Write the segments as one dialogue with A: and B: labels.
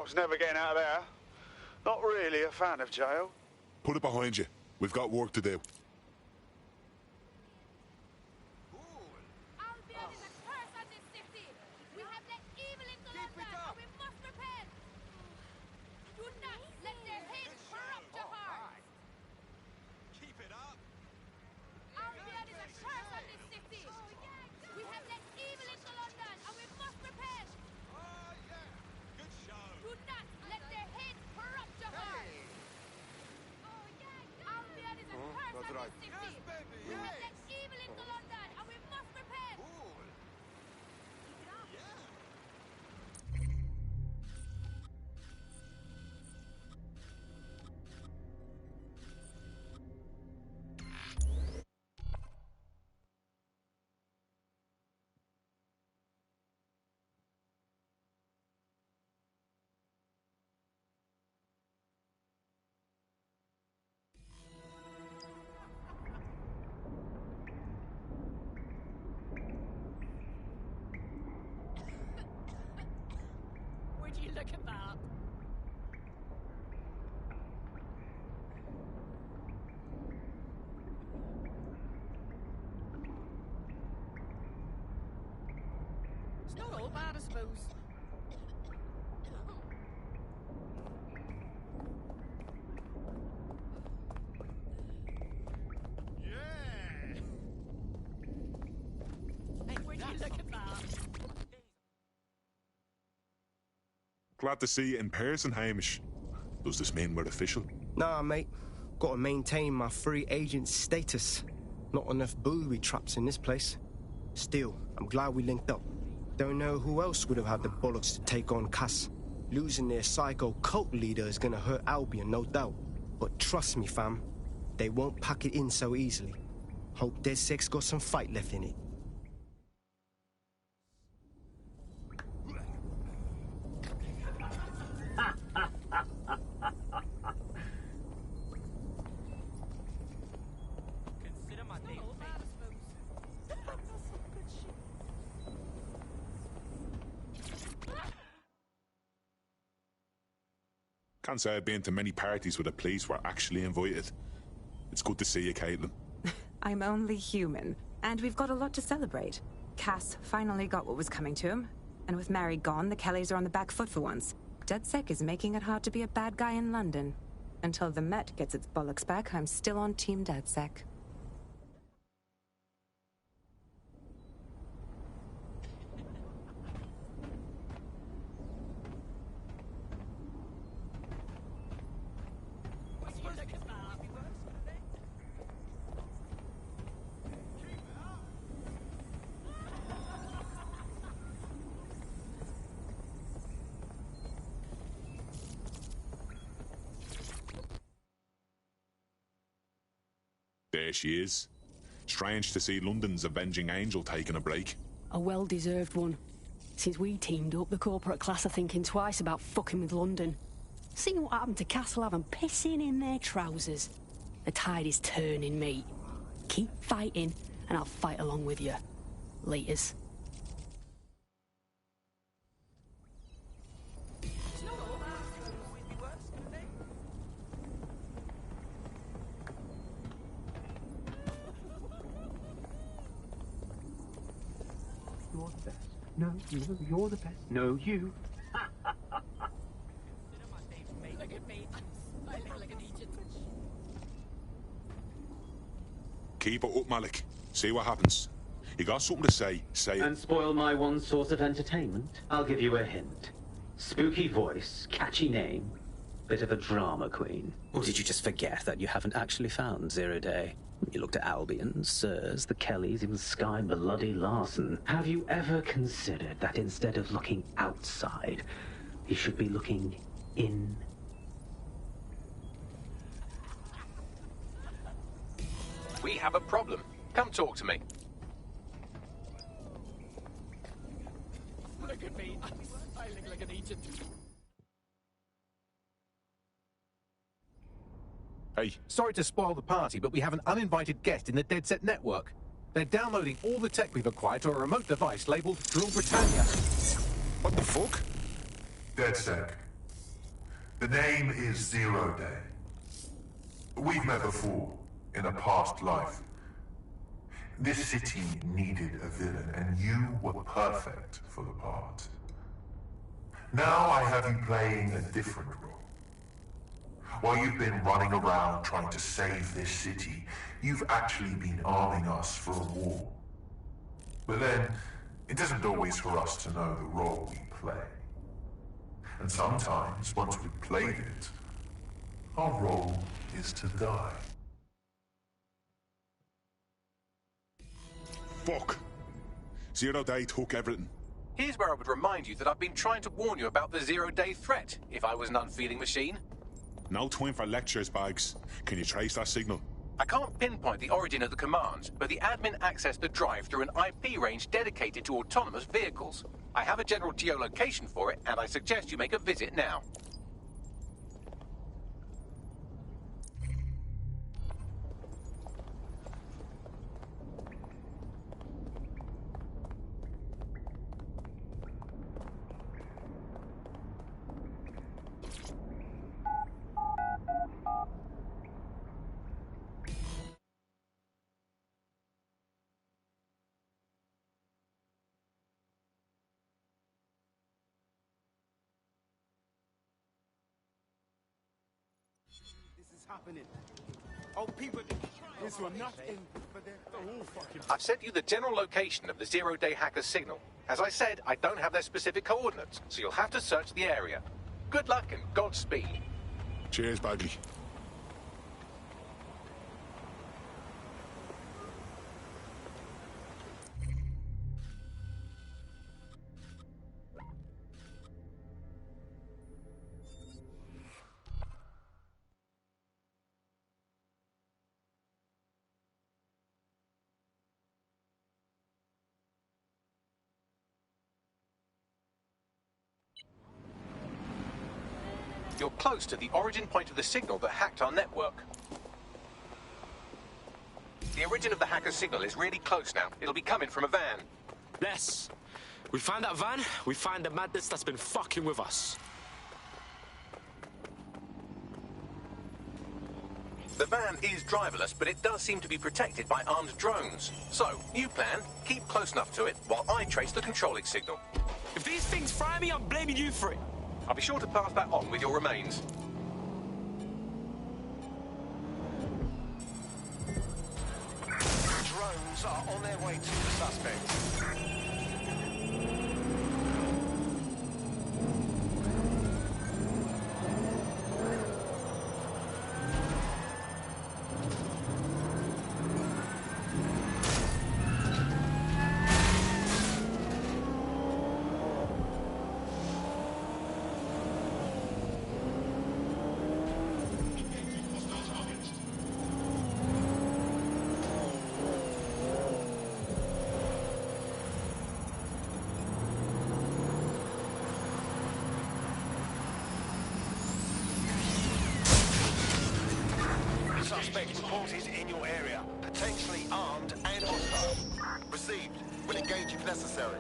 A: was never getting out of there. Not really a fan of jail.
B: Put it behind you. We've got work to do.
C: Look at that. It's not all bad, I suppose. Yeah. Hey, would you look at that?
B: Glad to see you in person, Hamish. Does this mean we're official?
D: Nah, mate. Gotta maintain my free agent status. Not enough booby traps in this place. Still, I'm glad we linked up. Don't know who else would have had the bollocks to take on Cass. Losing their psycho cult leader is gonna hurt Albion, no doubt. But trust me, fam, they won't pack it in so easily. Hope DedSec's got some fight left in it.
B: Can't say I've been to many parties where the police were actually invited. It's good to see you, Caitlin.
E: I'm only human, and we've got a lot to celebrate. Cass finally got what was coming to him, and with Mary gone, the Kellys are on the back foot for once. DedSec is making it hard to be a bad guy in London. Until the Met gets its bollocks back, I'm still on Team DedSec.
B: There she is. Strange to see London's avenging angel taking a break.
C: A well-deserved one. Since we teamed up, the corporate class are thinking twice about fucking with London. Seeing what happened to Castlehaven pissing in their trousers. The tide is turning, mate. Keep fighting, and I'll fight along with you. Laters.
F: You're the best. No, you're the best. No, you.
C: Look at me. I look like an Egypt.
B: Keep it up, Malik. See what happens. You got something to say, say it.
F: And spoil my one source of entertainment? I'll give you a hint. Spooky voice, catchy name, bit of a drama queen.
G: Or did you just forget that you haven't actually found Zero Day? You looked at Albion, Sirs, the Kellys, even Sky Bloody Larson.
F: Have you ever considered that instead of looking outside, you should be looking in?
H: We have a problem. Come talk to me.
C: Look at me. I look like an Egypt.
B: Hey.
H: Sorry to spoil the party, but we have an uninvited guest in the DedSec network. They're downloading all the tech we've acquired to a remote device labeled Drill Britannia.
B: What the fuck?
I: DedSec. The name is 0 Day. We've met before, in a past life. This city needed a villain, and you were perfect for the part. Now I have you playing a different role. While you've been running around trying to save this city, you've actually been arming us for a war. But then, it isn't always for us to know the role we play. And sometimes, once we've played it, our role is to die.
B: Fuck. 0 Day took everything.
H: Here's where I would remind you that I've been trying to warn you about the 0 Day threat, if I was an unfeeling machine.
B: No time for lectures, Bags. Can you trace that signal?
H: I can't pinpoint the origin of the command, but the admin accessed the drive through an IP range dedicated to autonomous vehicles. I have a general geolocation for it, and I suggest you make a visit now.
J: Happening. Oh, people, this one nothing, but they're all fucking.
H: I've sent you the general location of the 0 Day hacker's signal. As I said, I don't have their specific coordinates, so you'll have to search the area. Good luck and Godspeed.
B: Cheers, Bagley.
H: You're close to the origin point of the signal that hacked our network. The origin of the hacker's signal is really close now. It'll be coming from a van.
K: Yes. We find that van, we find the madness that's been fucking with us.
H: The van is driverless, but it does seem to be protected by armed drones. So, new plan, keep close enough to it while I trace the controlling signal.
K: If these things fry me, I'm blaming you for it.
H: I'll be sure to pass that on with your remains.
J: Drones are on their way to the suspect. Suspect reported in your area, potentially armed and hostile. Received. Will engage if necessary.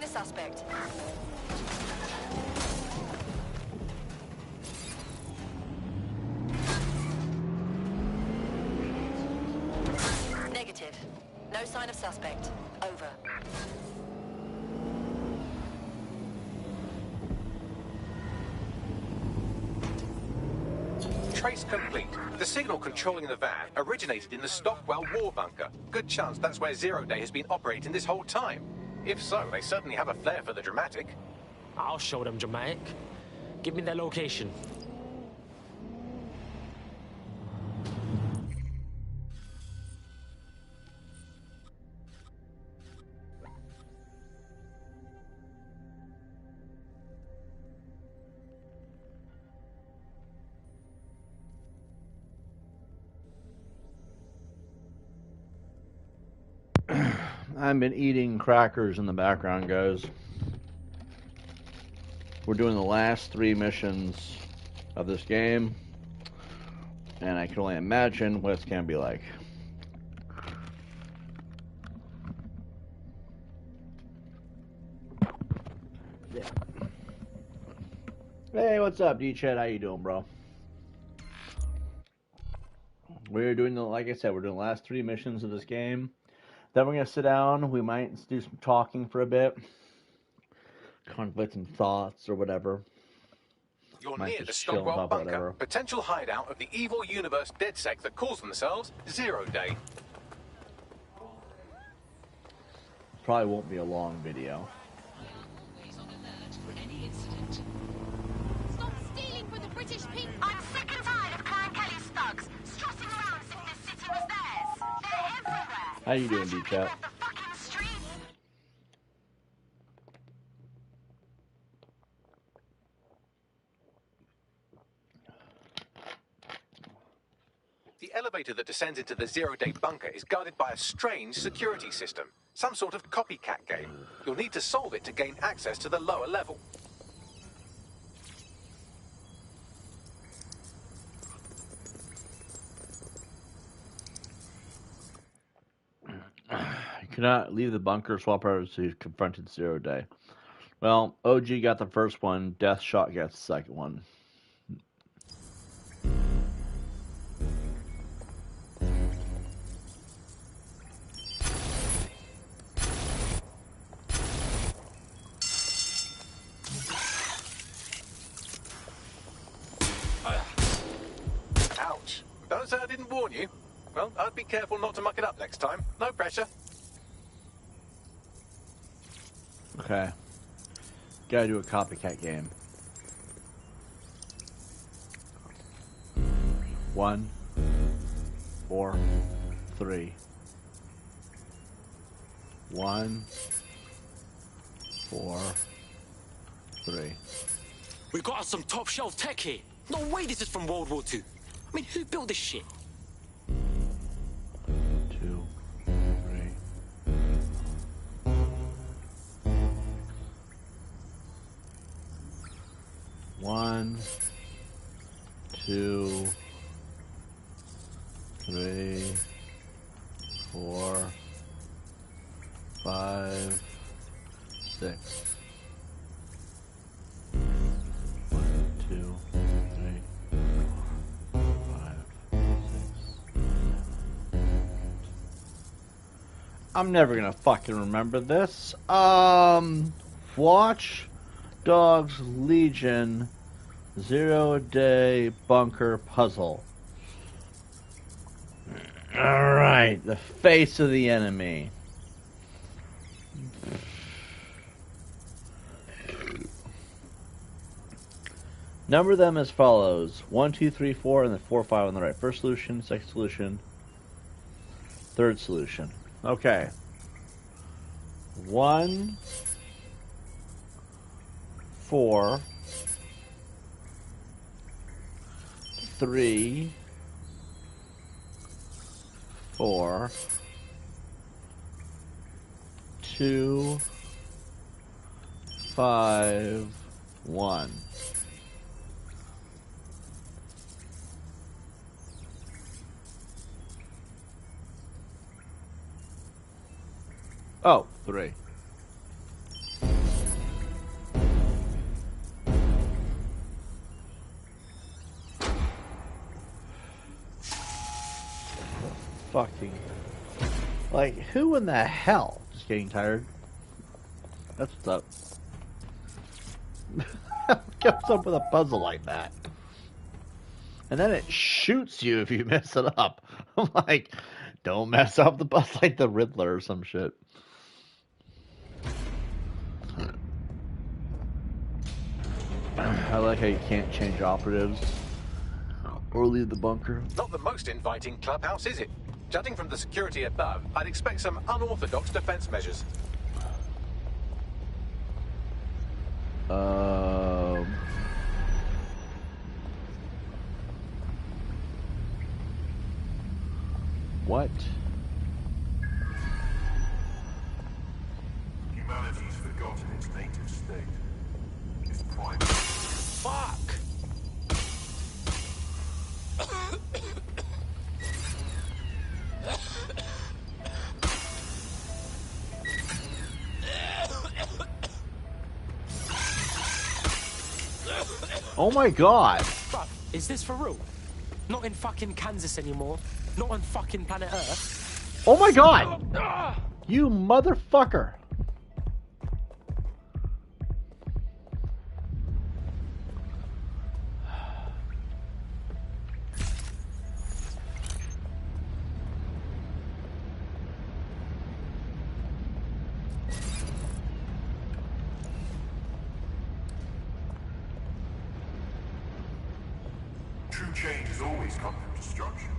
L: Suspect. Negative. No sign of suspect. Over.
H: Trace complete. The signal controlling the van originated in the Stockwell war bunker. Good chance that's where 0 Day has been operating this whole time. If so, they certainly have a flair for the dramatic.
K: I'll show them dramatic. Give me their location.
M: I've been eating crackers in the background, guys. We're doing the last 3 missions of this game, and I can only imagine what it's gonna be like. Yeah. Hey, what's up, D-Chat? How you doing, bro? We're doing like I said, we're doing the last 3 missions of this game. Then we're gonna sit down. We might do some talking for a bit, conflict some thoughts or whatever.
H: You're
M: Might
H: near
M: just
H: the
M: chill and
H: Stockwell
M: talk about
H: bunker,
M: whatever.
H: potential hideout of the evil universe DeadSec that calls themselves Zero Day.
M: Probably won't be a long video.
N: Stop stealing from the British people! I'm sick and tired of Clan Kelly's thugs strutting around as if this city was theirs. They're everywhere.
M: How you doing, D-Chat?
N: The fucking streets.
H: The elevator that descends into the Zero Day bunker is guarded by a strange security system. Some sort of copycat game. You'll need to solve it to gain access to the lower level.
M: You cannot leave the bunker, swap out so you confronted Zero Day. Well, OG got the first one, Death Shot got the second one.
H: Ouch. Don't say I didn't warn you. Well, I'd be careful not to muck it up next time. No pressure.
M: Okay. Gotta do a copycat game. 1, 4, 3. 1, 4, 3.
K: We got us some top shelf tech here. No way this is from World War II. I mean, who built this shit?
M: 2, 3. 1, 2, 3, 4, 5, 6. 1, 2, 3, 4, 5, 6. I'm never gonna fucking remember this. Watch Dogs Legion 0 Day Bunker Puzzle. Alright, the face of the enemy. Number them as follows: 1, 2, 3, 4, and then 4, 5 on the right. First solution, second solution, third solution. Okay. 1, 4, 3, 4, 2, 5, 1. Oh, 3. Fucking, like, who in the hell? Just getting tired. That's what's up. Comes up with a puzzle like that, and then it shoots you if you mess it up. I'm like, don't mess up the puzzle like the Riddler or some shit. I like how you can't change operatives or leave the bunker.
H: Not the most inviting clubhouse, is it? Judging from the security above, I'd expect some unorthodox defense measures.
M: What? Oh my god!
K: Bruv, is this for real? Not in fucking Kansas anymore. Not on fucking planet Earth.
M: Oh my god! You motherfucker!
I: True change has always come from destruction.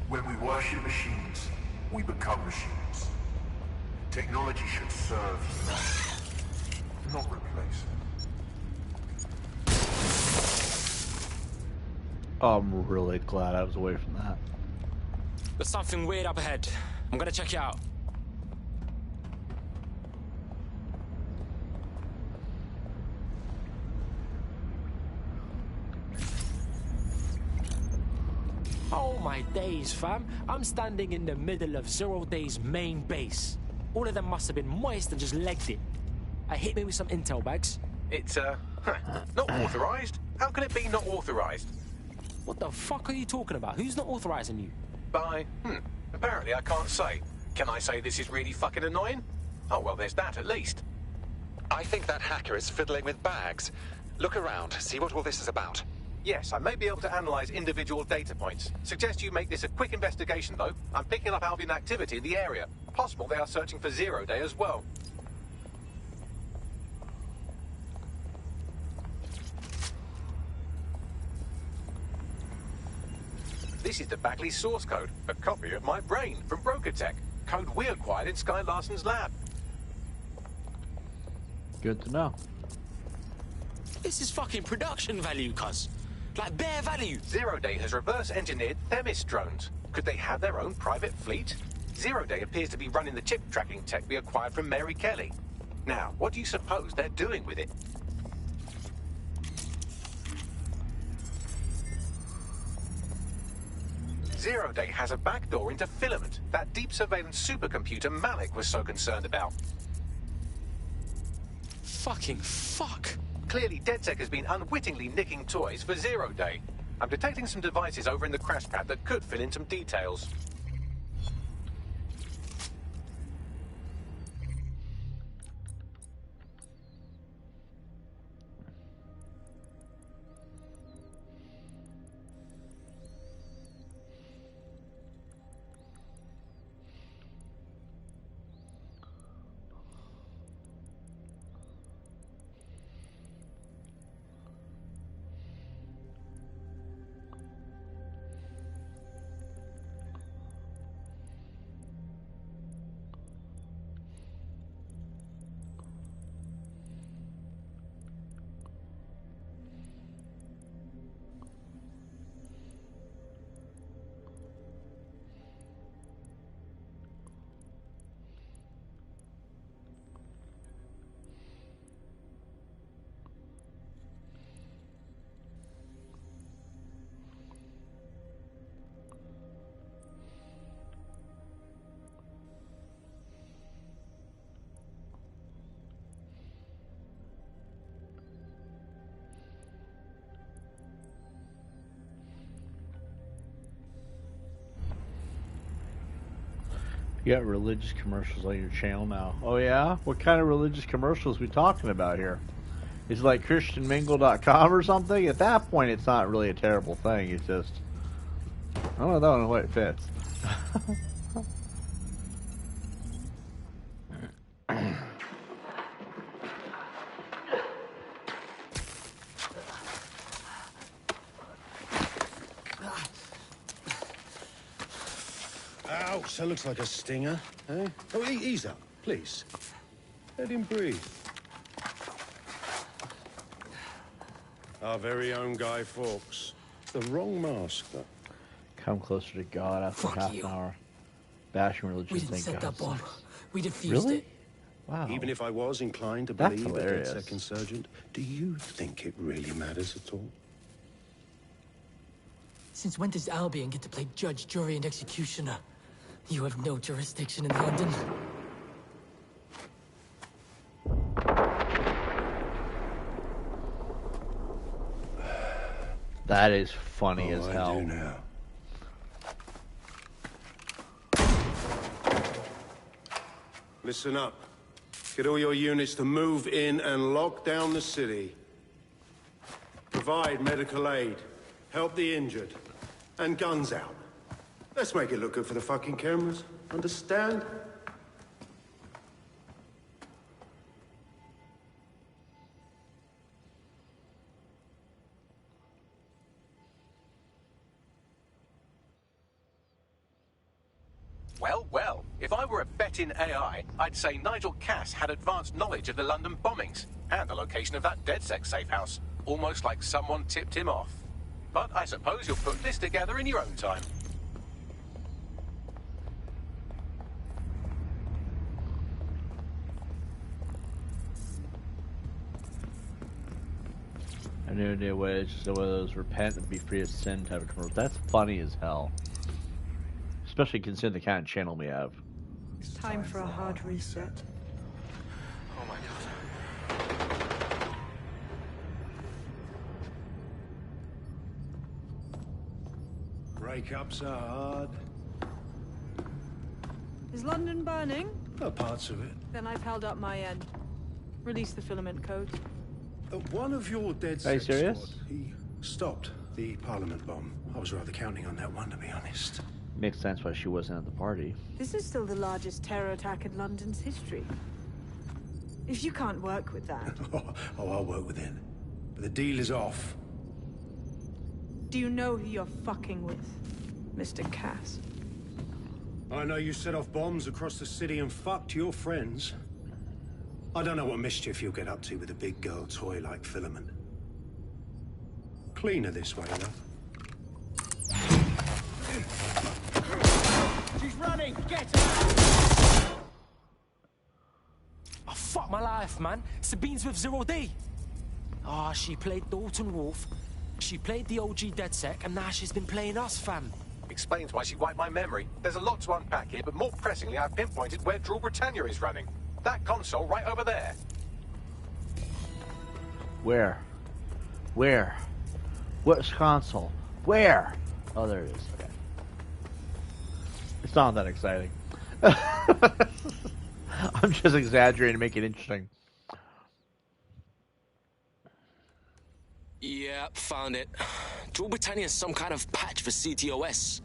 I: When we worship machines, we become machines. Technology should serve humanity, not replace it.
M: I'm really glad I was away from that.
K: There's something weird up ahead. I'm gonna check it out. Oh my days, fam. I'm standing in the middle of 0 Day's main base. All of them must have been moist and just legged it. Hit me with some intel bags.
H: It's, not authorized? How can it be not authorized?
K: What the fuck are you talking about? Who's not authorizing you?
H: By, apparently I can't say. Can I say this is really fucking annoying? Oh, well, there's that at least.
O: I think that hacker is fiddling with bags. Look around, see what all this is about.
H: Yes, I may be able to analyze individual data points. Suggest you make this a quick investigation, though. I'm picking up Albion activity in the area. Possible they are searching for 0 Day as well. This is the Bagley source code, a copy of my brain from BrokerTech. Code we acquired in Sky Larson's lab.
M: Good to know.
K: This is fucking production value, cuz. Like bare value.
H: 0 Day has reverse-engineered Themis drones. Could they have their own private fleet? 0 Day appears to be running the chip tracking tech we acquired from Mary Kelly. Now, what do you suppose they're doing with it? Zero Day has a backdoor into Filament, that deep surveillance supercomputer Malik was so concerned about.
K: Fucking fuck.
H: Clearly, DedSec has been unwittingly nicking toys for 0 Day. I'm detecting some devices over in the crash pad that could fill in some details.
M: You got religious commercials on your channel now. Oh yeah? What kind of religious commercials we talking about here? Is it like ChristianMingle.com or something? At that point, it's not really a terrible thing. It's just, I don't know what it fits.
J: Ouch, that looks like a stinger, eh? Oh, ease up, please. Let him breathe. Our very own Guy Fawkes. The wrong mask, though.
M: Come closer to God after half an hour. Bashing religion.
K: We didn't set that bomb. We defused
M: really?
K: it.
M: Wow.
J: Even if I was inclined to
M: That's
J: believe a
M: hilarious.
J: DedSec insurgent, do you think it really matters at all?
K: Since when does Albion get to play judge, jury, and executioner? You have no jurisdiction in London.
M: That is funny as hell.
J: I do now. Listen up. Get all your units to move in and lock down the city. Provide medical aid. Help the injured. And guns out. Let's make it look good for the fucking cameras. Understand?
H: Well, well, if I were a betting AI, I'd say Nigel Cass had advanced knowledge of the London bombings and the location of that DedSec safe house, almost like someone tipped him off. But I suppose you'll put this together in your own time.
M: I knew a way. It's just one of those repent and be free of sin type of commercials. That's funny as hell. Especially considering the kind of channel we have.
P: It's time for a hard reset.
J: Oh my god. Breakups are hard.
P: Is London burning?
J: Parts of it.
P: Then I've held up my end. Release the filament codes.
J: One of your dead
M: Are you serious?
J: squad, he stopped the Parliament bomb. I was rather counting on that one, to be honest.
M: Makes sense why she wasn't at the party.
P: This is still the largest terror attack in London's history. If you can't work with that...
J: Oh, I'll work with it. But the deal is off.
P: Do you know who you're fucking with, Mr. Cass?
J: I know you set off bombs across the city and fucked your friends. I don't know what mischief you'll get up to with a big girl toy like Filament. Cleaner this way, though.
K: She's running! Get her! Oh, fuck my life, man. Sabine's with 0D. Ah, she played Dalton Wolf. She played the OG DedSec, and now she's been playing us, fam.
H: Explains why she wiped my memory. There's a lot to unpack here, but more pressingly, I've pinpointed where Drill Britannia is running. That console right over there.
M: Where? Where? What's console? Where? Oh, there it is. Okay. It's not that exciting. I'm just exaggerating to make it interesting.
Q: Yeah, found it. Drill Britannia is some kind of patch for CTOS.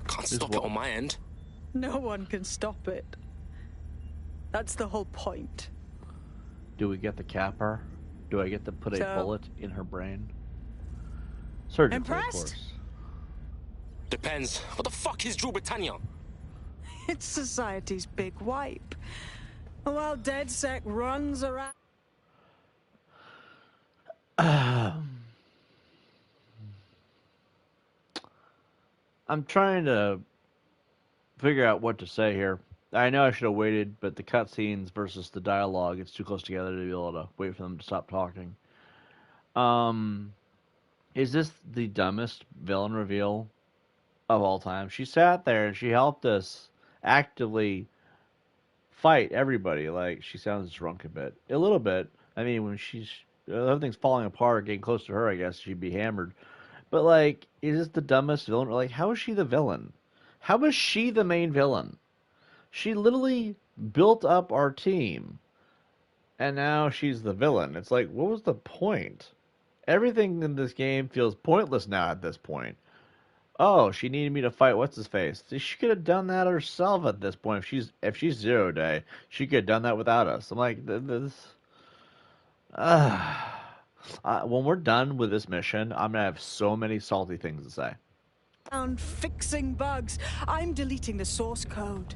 Q: Can't stop it on my end.
P: No one can stop it. That's the whole point.
M: Do we get the capper? Do I get to put a
P: So-
M: bullet in her brain? Surgically, of
P: Impressed?
M: course.
Q: Depends. What the fuck is Drill Britannia?
P: It's society's big wipe. While DedSec runs around...
M: I'm trying to figure out what to say here. I know I should have waited, but the cutscenes versus the dialogue, it's too close together to be able to wait for them to stop talking. Is this the dumbest villain reveal of all time? She sat there and she helped us actively fight everybody. Like, she sounds drunk a little bit. I mean, when everything's falling apart, getting close to her, I guess she'd be hammered. But like, is this the dumbest villain? Like, how is she the villain? How is she the main villain? She literally built up our team, and now she's the villain. It's like, what was the point? Everything in this game feels pointless now at this point. Oh, she needed me to fight what's his face. She could have done that herself at this point. If she's 0 Day, she could have done that without us. I'm like, this. When we're done with this mission, I'm gonna have so many salty things to say.
P: Found fixing bugs. I'm deleting the source code.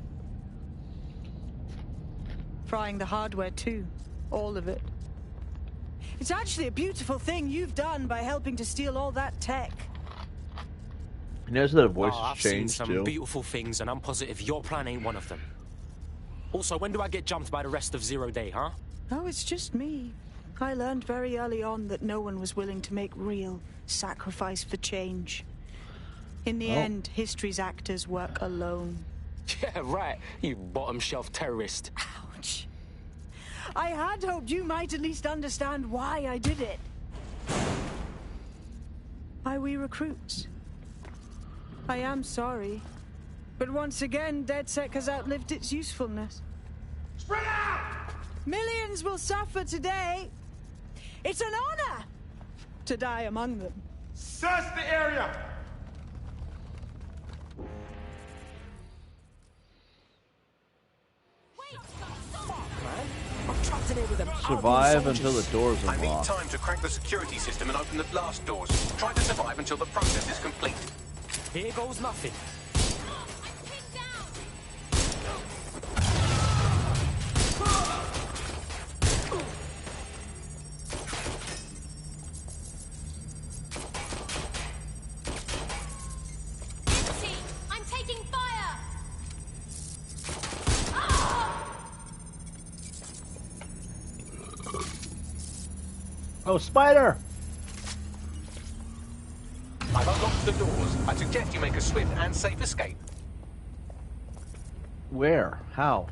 P: Frying the hardware too. All of it. It's actually a beautiful thing you've done by helping to steal all that tech.
M: You notice that her voice
K: I've
M: has
K: seen
M: changed
K: some
M: too?
K: beautiful things, and I'm positive your plan ain't one of them. Also, when do I get jumped by the rest of 0 Day, huh?
P: Oh, it's just me. I learned very early on that no one was willing to make real sacrifice for change. In the end, history's actors work alone.
Q: Yeah, right. You bottom shelf terrorist.
P: Ouch. I had hoped you might at least understand why I did it. Why we recruits. I am sorry. But once again, DedSec has outlived its usefulness. Spread out! Millions will suffer today. It's an honor to die among them.
J: Search the area!
K: I'm trapped in here with them.
M: Survive until the doors
H: I need
M: unlock.
H: time to crack the security system and open the blast doors. Try to survive until the process is complete.
K: Here goes nothing.
N: I'm taking fire!
M: Oh, spider!
H: I've unlocked the doors. I suggest you make a swift and safe escape.
M: Where? How?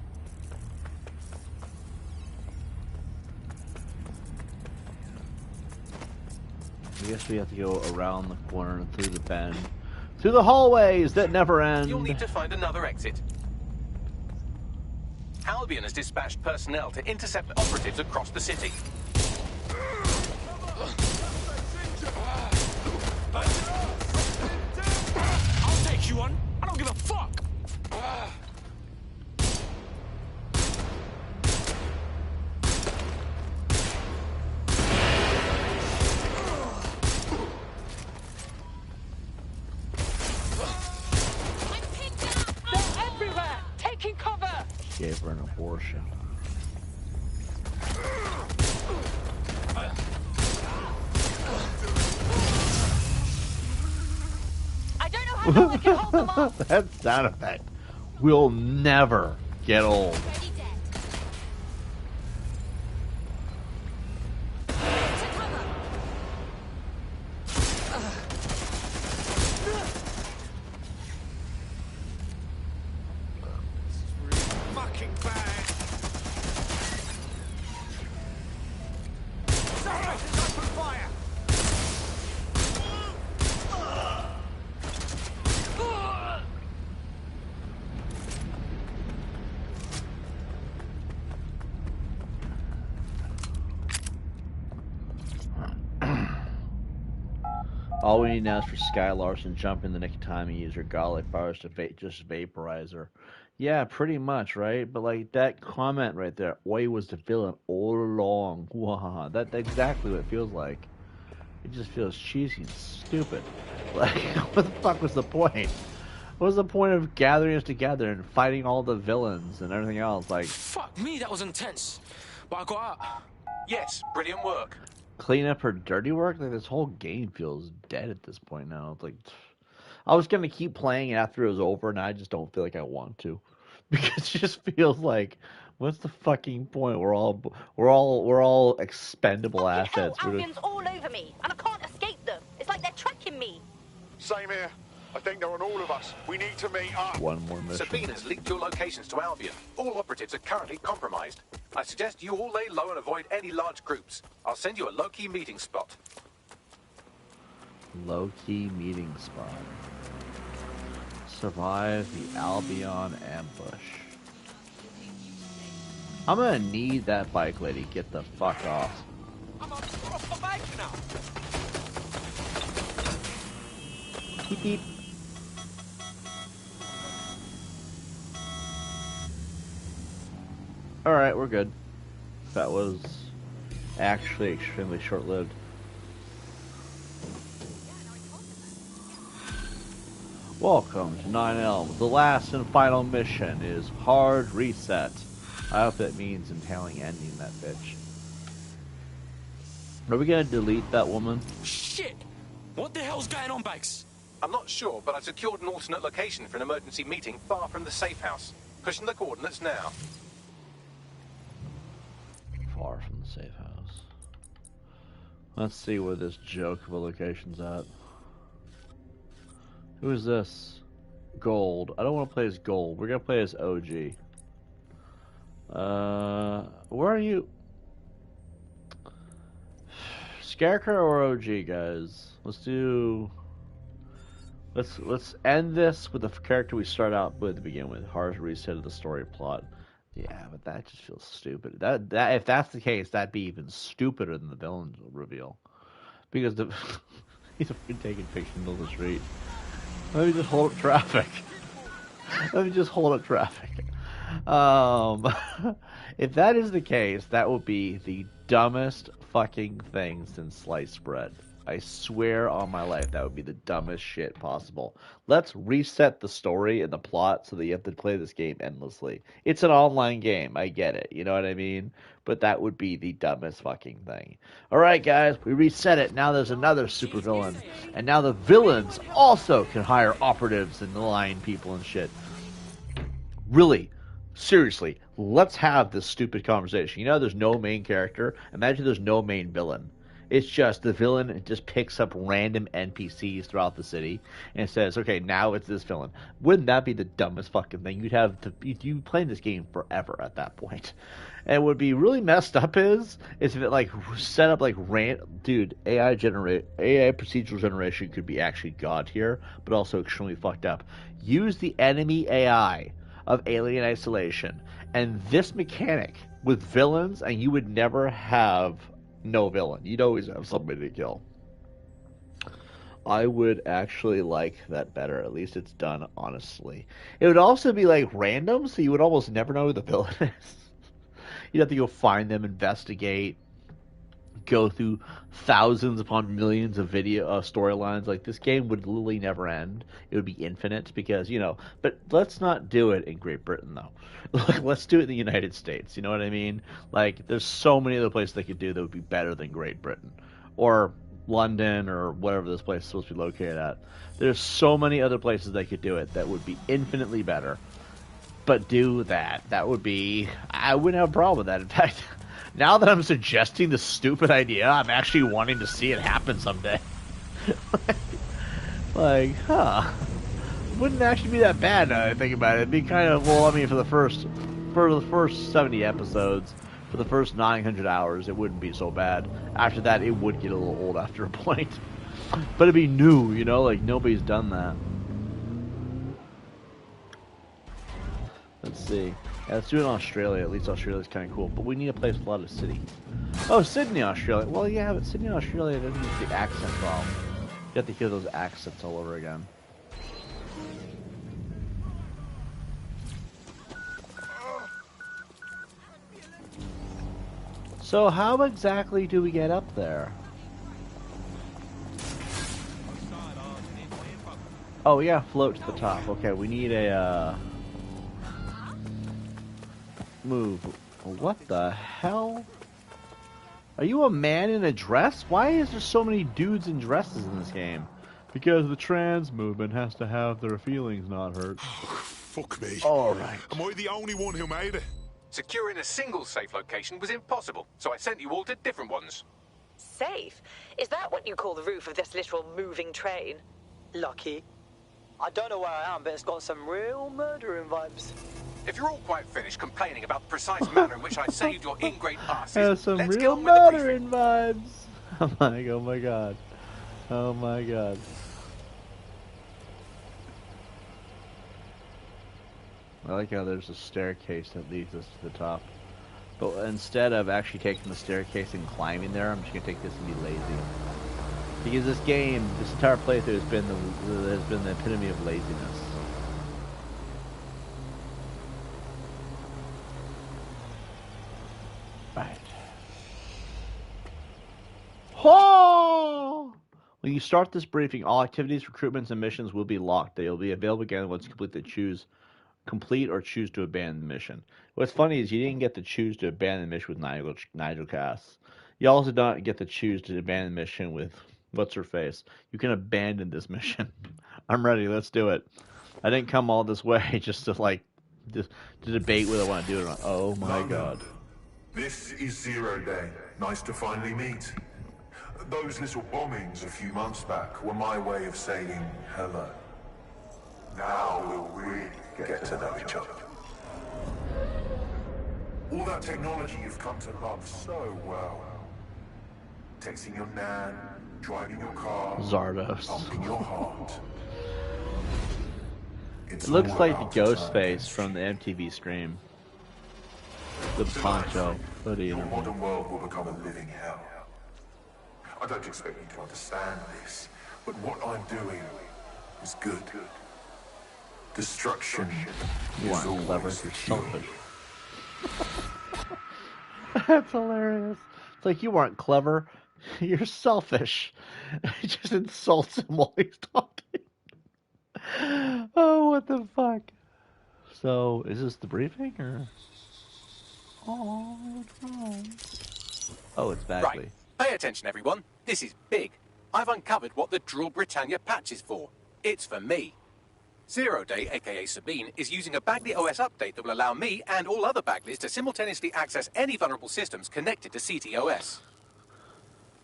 M: I guess we have to go around the corner and through the bend. Through the hallways that never end.
H: You'll need to find another exit. Albion has dispatched personnel to intercept operatives across the city.
Q: I'll take you on. I don't give a fuck.
P: They're everywhere! Taking cover!
M: Gave her an abortion.
N: I don't know how long I can hold them off.
M: That sound effect will never get old.
J: Fucking bad! Separators open fire!
M: All we need now is for Sky Larson to jump in the nick of time and use her godlike powers to just vaporize her. Yeah, pretty much, right? But like that comment right there, Oi was the villain all along. Wow, that's exactly what it feels like. It just feels cheesy and stupid. Like, what the fuck was the point? What was the point of gathering us together and fighting all the villains and everything else? Like,
Q: Fuck me, that was intense. But I got out.
H: Yes, brilliant work.
M: clean up her dirty work. Like, this whole game feels dead at this point now. It's like, I was gonna keep playing after it was over, and I just don't feel like I want to, because it just feels like, what's the fucking point? We're all expendable assets.
L: Hell, Albion's all over me, and I can't escape them. It's like they're tracking me.
A: Same here. I think they're on all of us. We need to meet up.
M: One more mission.
H: Sabina's leaked your locations to Albion. All operatives are currently compromised. I suggest you all lay low and avoid any large groups. I'll send you a low-key meeting spot.
M: Low-key meeting spot. survive the Albion ambush. I'm gonna need that bike lady. Get the fuck off. Beep beep. Alright, we're good. That was actually extremely short-lived. Welcome to 9 Elms. The last and final mission is hard reset. I hope that means impaling ending that bitch. Are we gonna delete that woman?
Q: Shit! What the hell's going on, Bags?
H: I'm not sure, but I've secured an alternate location for an emergency meeting far from the safe house. Pushing the coordinates now.
M: Far from the safe house. Let's see where this joke of a location's at. Who is this? Gold. I don't want to play as Gold. We're gonna play as OG. Where are you? Scarecrow or OG, guys? Let's end this with the character we start out with to begin with. Hard reset of the story plot. Yeah, but that just feels stupid. That if that's the case, that'd be even stupider than the villain reveal, because he's taking pictures in the middle of the street. Let me just hold up traffic. Let me just hold up traffic. If that is the case, that would be the dumbest fucking thing since sliced bread. I swear on my life that would be the dumbest shit possible. Let's reset the story and the plot so that you have to play this game endlessly. It's an online game, I get it, you know what I mean? But that would be the dumbest fucking thing. Alright guys, we reset it. Now there's another supervillain. And now the villains also can hire operatives and line people and shit. Really, seriously, let's have this stupid conversation. You know there's no main character? Imagine there's no main villain. It's just the villain just picks up random NPCs throughout the city and says, okay, now it's this villain. Wouldn't that be the dumbest fucking thing? You'd playing this game forever at that point. And what would be really messed up is if it like set up like dude, AI procedural generation could be actually god tier, but also extremely fucked up. Use the enemy AI of Alien Isolation and this mechanic with villains, and you would never have no villain. You'd always have somebody to kill. I would actually like that better. At least it's done honestly. It would also be like random, so you would almost never know who the villain is. You'd have to go find them, investigate, go through thousands upon millions of video storylines. Like, this game would literally never end. It would be infinite because, you know, but let's not do it in Great Britain though. Let's do it in the United States, you know what I mean? Like, there's so many other places they could do that would be better than Great Britain or London or whatever this place is supposed to be located at. There's so many other places they could do it that would be infinitely better. But do that. That would be, I wouldn't have a problem with that. In fact, now that I'm suggesting the stupid idea, I'm actually wanting to see it happen someday. Like, wouldn't actually be that bad now that I think about it. It'd be kind of, well, I mean, for the first 70 episodes, for the first 900 hours, it wouldn't be so bad. After that, it would get a little old after a point. But it'd be new, you know, like nobody's done that. Let's see. Yeah, let's do it in Australia. At least Australia's kind of cool. But we need a place with a lot of city. Oh, Sydney, Australia. Well, yeah, but Sydney, Australia doesn't have the accent problem. You have to hear those accents all over again. So how exactly do we get up there? Oh, yeah, float to the top. Okay, we need a, move. What the hell? Are you a man in a dress? Why is there so many dudes in dresses in this game? Because the trans movement has to have their feelings not hurt.
B: Fuck me.
M: Alright.
B: Am I the only one who made it?
H: Securing a single safe location was impossible, so I sent you all to different ones.
R: Safe? Is that what you call the roof of this literal moving train? Lucky. I don't know where I am, but it's got some real murdering vibes.
H: If you're all quite finished complaining about the precise manner in which I saved your ingrate asses,
M: Has some
H: let's
M: real
H: get on with the briefing.
M: murdering vibes. I'm like, oh my god. Oh my god. I like how there's a staircase that leads us to the top. But instead of actually taking the staircase and climbing there, I'm just gonna take this and be lazy. Because this game, this entire playthrough has been the epitome of laziness. Right. Oh! When you start this briefing, all activities, recruitments, and missions will be locked. They will be available again once you complete or choose to abandon the mission. What's funny is you didn't get to choose to abandon the mission with Nigel Cass. You also don't get to choose to abandon the mission with what's her face. You can abandon this mission. I'm ready. Let's do it. I didn't come all this way just to debate whether I want to do it or not. Oh my God.
I: This is 0 Day. Nice to finally meet. Those little bombings a few months back were my way of saying hello. Now we'll really get to know each other. All that technology you've come to love so well. Texting your nan, driving your car,
M: Zardos.
I: pumping your heart.
M: It looks like the ghost face from the MTV Scream. The poncho, hoodie,
I: Your
M: and
I: modern world will become a living hell. I don't expect you to understand this, but what I'm doing is good. Destruction
M: you
I: is
M: aren't clever,
I: always
M: you're
I: pure.
M: selfish. That's hilarious. It's like you aren't clever, you're selfish. He just insults him while he's talking. Oh, what the fuck? So, is this the briefing or? Oh, it's Bagley.
H: Right. Pay attention, everyone. This is big. I've uncovered what the Drill Britannia patch is for. It's for me. 0 Day, aka Sabine, is using a Bagley OS update that will allow me and all other Bagleys to simultaneously access any vulnerable systems connected to CTOS.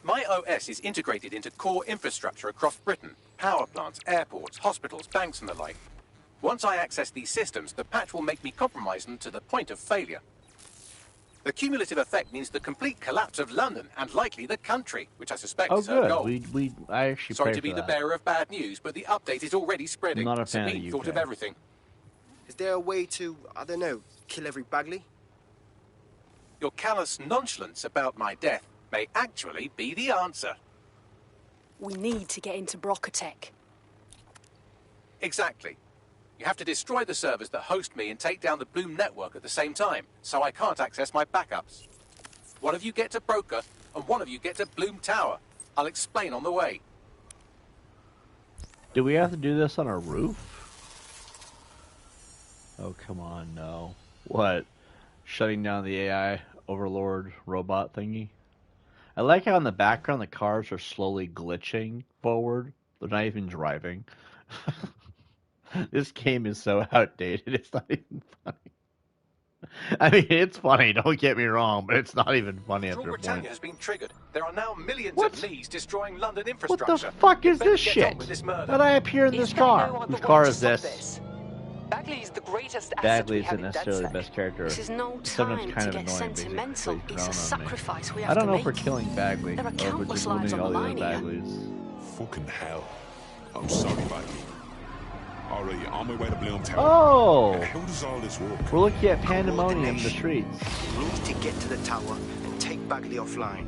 H: My OS is integrated into core infrastructure across Britain: power plants, airports, hospitals, banks and the like. Once I access these systems, the patch will make me compromise them to the point of failure. The cumulative effect means the complete collapse of London and likely the country, which I suspect is her goal.
M: I actually
H: Sorry
M: pray
H: to be
M: for
H: the
M: that.
H: bearer of bad news, but the update is already spreading.
M: I'm not a fan of
H: Sabine
M: the
H: thought
M: UK.
H: of everything.
D: Is there a way to, I don't know, kill every Bagley?
H: Your callous nonchalance about my death may actually be the answer.
C: We need to get into Brocotech.
H: Exactly. You have to destroy the servers that host me and take down the Bloom network at the same time, so I can't access my backups. One of you get to Broker, and one of you get to Bloom Tower. I'll explain on the way.
M: Do we have to do this on a roof? Oh, come on, no. What? Shutting down the AI overlord robot thingy? I like how in the background the cars are slowly glitching forward. They're not even driving. This game is so outdated, it's not even funny. I mean, it's funny, don't get me wrong, but it's not even funny
H: Drill
M: after a
H: Britannia
M: point.
H: has been triggered. There are now millions of Lees destroying London infrastructure.
M: What the fuck is
H: Better
M: this
H: get
M: shit?
H: on with this murder.
M: How'd I appear in this car? Whose car is this?
R: Bagley's the greatest asset
M: Bagley
R: we have
M: isn't
R: in
M: necessarily the
R: DedSec.
M: best character.
C: This is no
M: Sometimes
C: time
M: kind
C: to
M: of
C: get
M: annoying,
C: sentimental.
M: basically,
C: It's a
M: thrown on me.
C: sacrifice we have
M: I don't
C: to
M: know
C: make.
M: if we're killing Bagley,
C: There are
M: or if we're
C: countless
M: just
C: lives
M: losing
C: on
M: all
C: the
M: the other
C: line here.
M: Bagleys.
B: Fucking hell. I'm sorry, Bagley. Alright, on my way to Bloom Tower.
M: Oh!
B: How does all this work?
M: We're looking at pandemonium in the streets.
D: We need to get to the tower and take Bagley offline.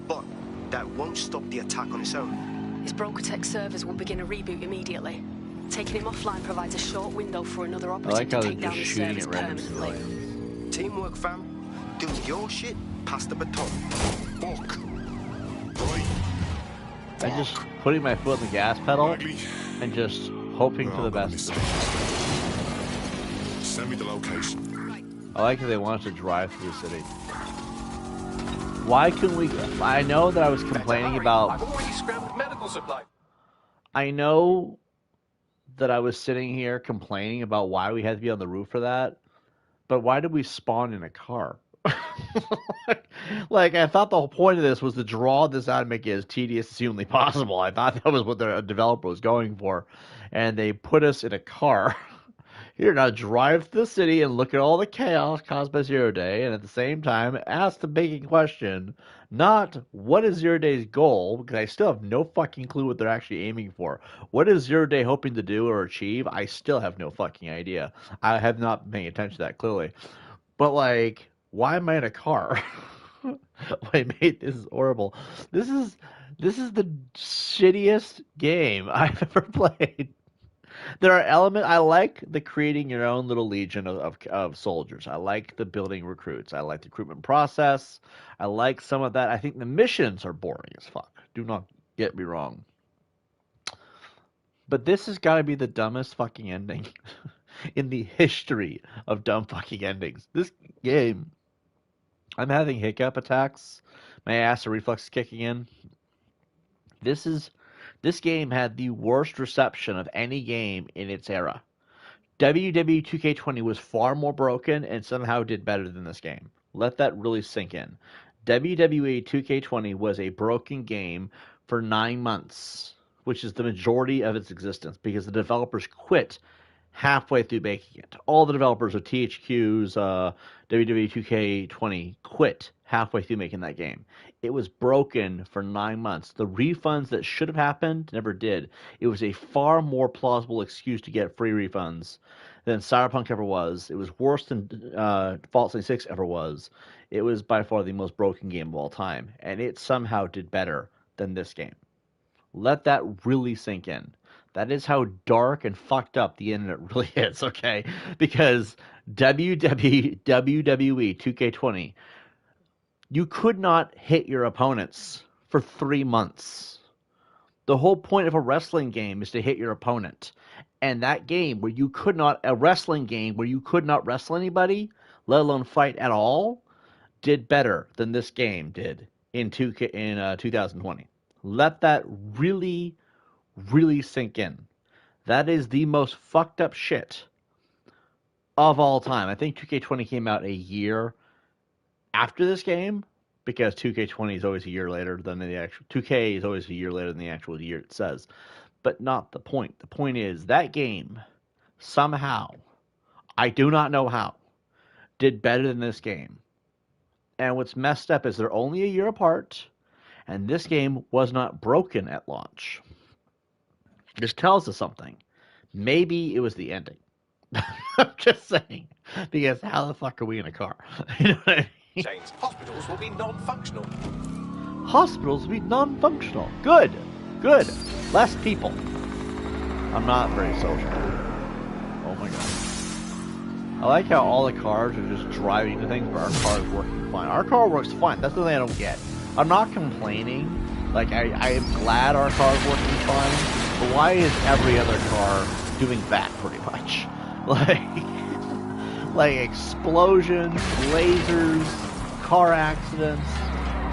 D: But that won't stop the attack on its own.
C: His Brocotech servers will begin a reboot immediately. Taking him offline provides a short window for another
M: I
C: operative
M: like how
C: to
M: they're
C: take down
M: just
C: his
M: shooting
C: servers
M: at random
C: permanently.
M: civilians.
D: Teamwork, fam. Do your shit, pass the baton.
B: Fuck.
M: I'm just putting my foot in the gas pedal and just hoping for the best.
B: Send me the location.
M: I like how they want us to drive through the city. Why couldn't we? I know that I was complaining about.
H: I've already scrambled medical supply.
M: I know that I was sitting here complaining about why we had to be on the roof for that, but why did we spawn in a car? Like, I thought the whole point of this was to draw this out and make it as tedious as humanly possible. I thought that was what the developer was going for, and they put us in a car Here, now drive to the city and look at all the chaos caused by Zero Day, and at the same time ask the begging question, not what is Zero Day's goal, because I still have no fucking clue what they're actually aiming for. What is Zero Day hoping to do or achieve? I still have no fucking idea. I have not been paying attention to that clearly. But, like, why am I in a car? Wait, mate, this is horrible. This is the shittiest game I've ever played. There are elements. I like the creating your own little legion of soldiers. I like the building recruits. I like the recruitment process. I like some of that. I think the missions are boring as fuck. Do not get me wrong. But this has got to be the dumbest fucking ending in the history of dumb fucking endings. This game, I'm having hiccup attacks. My acid reflux is kicking in. This game had the worst reception of any game in its era. WWE 2K20 was far more broken and somehow did better than this game. Let that really sink in. WWE 2K20 was a broken game for 9 months, which is the majority of its existence, because the developers quit halfway through making it. All the developers of THQ's WWE 2K20 quit halfway through making that game. It was broken for 9 months. The refunds that should have happened never did. It was a far more plausible excuse to get free refunds than Cyberpunk ever was. It was worse than Fallout 76 ever was. It was by far the most broken game of all time, and it somehow did better than this game. Let that really sink in. That is how dark and fucked up the internet really is, okay? Because WWE 2K20, you could not hit your opponents for 3 months. The whole point of a wrestling game is to hit your opponent. And that game where you could not, a wrestling game where you could not wrestle anybody, let alone fight at all, did better than this game did in 2020. Let that really sink in. That is the most fucked up shit of all time. I think 2K20 came out a year after this game, because 2K20 is always a year later than the actual 2K is always a year later than the actual year it says. But not the point. The point is that game somehow, I do not know how, did better than this game. And what's messed up is they're only a year apart, and this game was not broken at launch. This tells us something. Maybe it was the ending. I'm just saying. Because how the fuck are we in a car? You know what I mean?
H: James, hospitals will be non-functional.
M: Hospitals will be non-functional. Good. Good. Less people. I'm not very social. Oh my god. I like how all the cars are just driving into things, but our car is working fine. Our car works fine. That's the thing I don't get. I'm not complaining. Like, I am glad our car is working fine. But why is every other car doing that, pretty much? Like explosions, lasers, car accidents.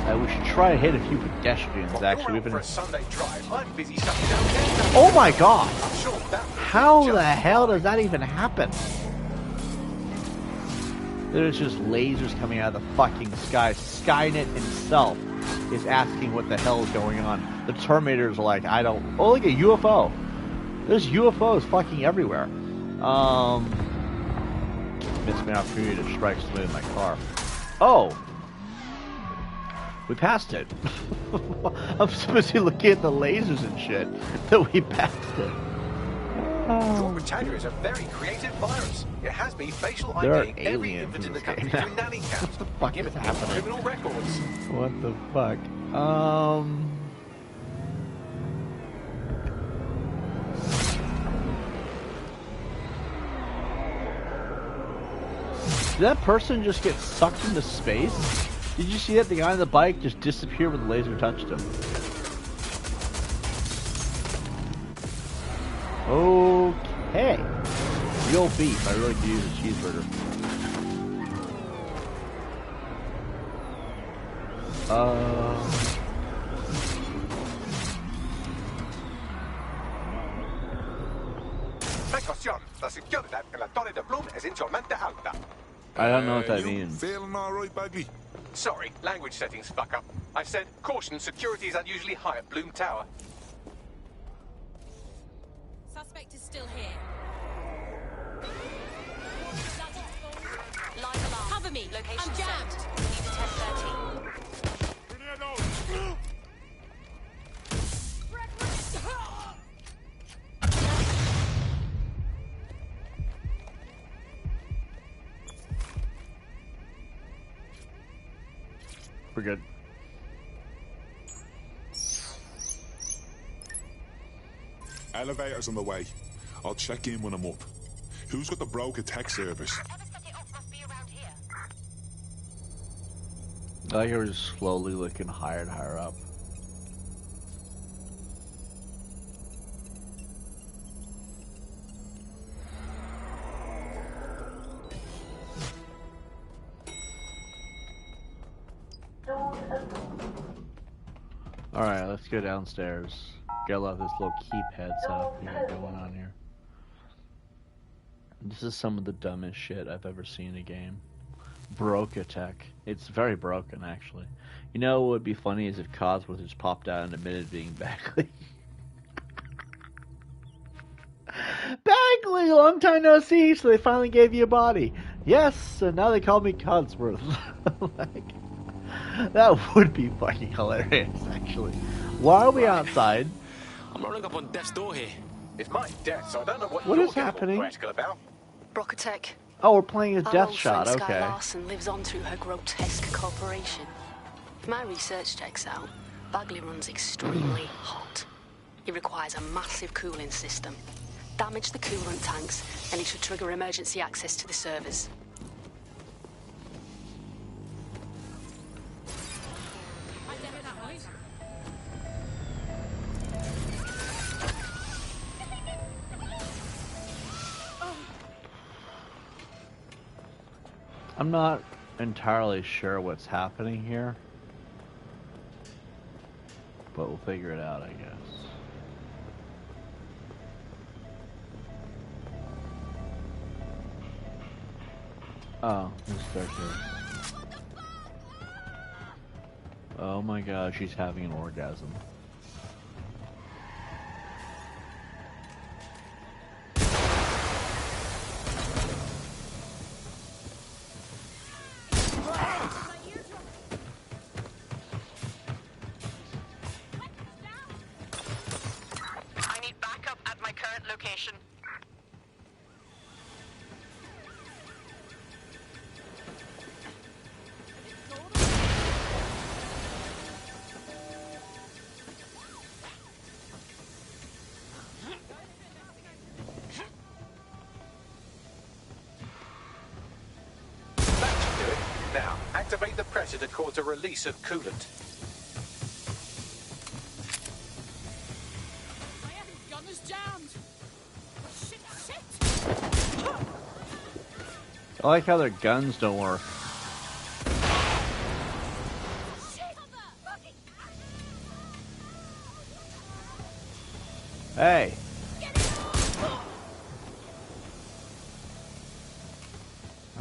M: We should try to hit a few pedestrians, actually.
H: For a Sunday drive, I'm busy sucking down there.
M: Oh my god!
H: I'm sure that
M: How the hell does that even happen? There's just lasers coming out of the fucking sky. Skynet himself is asking what the hell is going on. The Terminators are like, I don't... Oh, look at UFO. There's UFOs fucking everywhere. Missed my opportunity to strike somebody in my car. Oh! We passed it. I'm supposed to be looking at the lasers and shit that we passed it.
H: Your Britannia is a very creative virus. It has me facial
M: There are
H: IDing every infant in the country to nanny camps.
M: What the fuck
H: Give
M: is
H: it
M: happening?
H: criminal records.
M: What the fuck? Did that person just get sucked into space? Did you see that? The guy on the bike just disappeared when the laser touched him. Okay. Real beef. I really could use a cheeseburger.
H: Precaución. La seguridad en la Torre de Bloom es insolmente alta.
M: I don't know what that means.
B: Feeling all right, Bagley?
H: Sorry, language settings fuck up. I said, caution, security is unusually high at Bloom Tower.
N: Suspect is still here. me.
L: Location
N: I'm jammed.
L: set. Need to test 13.
M: We're good.
B: Elevator's on the way. I'll check in when I'm up. Who's got the broker tech service?
M: I like how we're just slowly looking higher and higher up. Alright, let's go downstairs. Get out this little keypad setup we got going on here. This is some of the dumbest shit I've ever seen in a game. Broca tech. It's very broken, actually. You know what would be funny is if Cosworth just popped out and admitted being Bagley. Bagley, long time no see, so they finally gave you a body. Yes, and now they call me Codsworth. Like, that would be fucking hilarious, actually. Why are we outside?
Q: I'm rolling up on death's door here.
H: It's my death, so I don't know what
M: What
H: you're
M: is
H: getting all
M: happening?
H: practical about.
C: Brocatech.
M: Oh, we're playing as
C: Our
M: Death
C: old
M: Shot,
C: friend Sky
M: okay.
C: Larson lives on through her grotesque corporation. If my research checks out, Bagley runs extremely hot. He requires a massive cooling system. Damage the coolant tanks, and it should trigger emergency access to the servers.
M: I'm not entirely sure what's happening here, but we'll figure it out, I guess. Oh, let's start here. Oh my god, she's having an orgasm.
N: I need backup at my current location.
H: That should do it. Now, activate the pressure to cause a release of coolant.
N: Gun is jammed. Shit, shit.
M: I like how their guns don't work. Hey!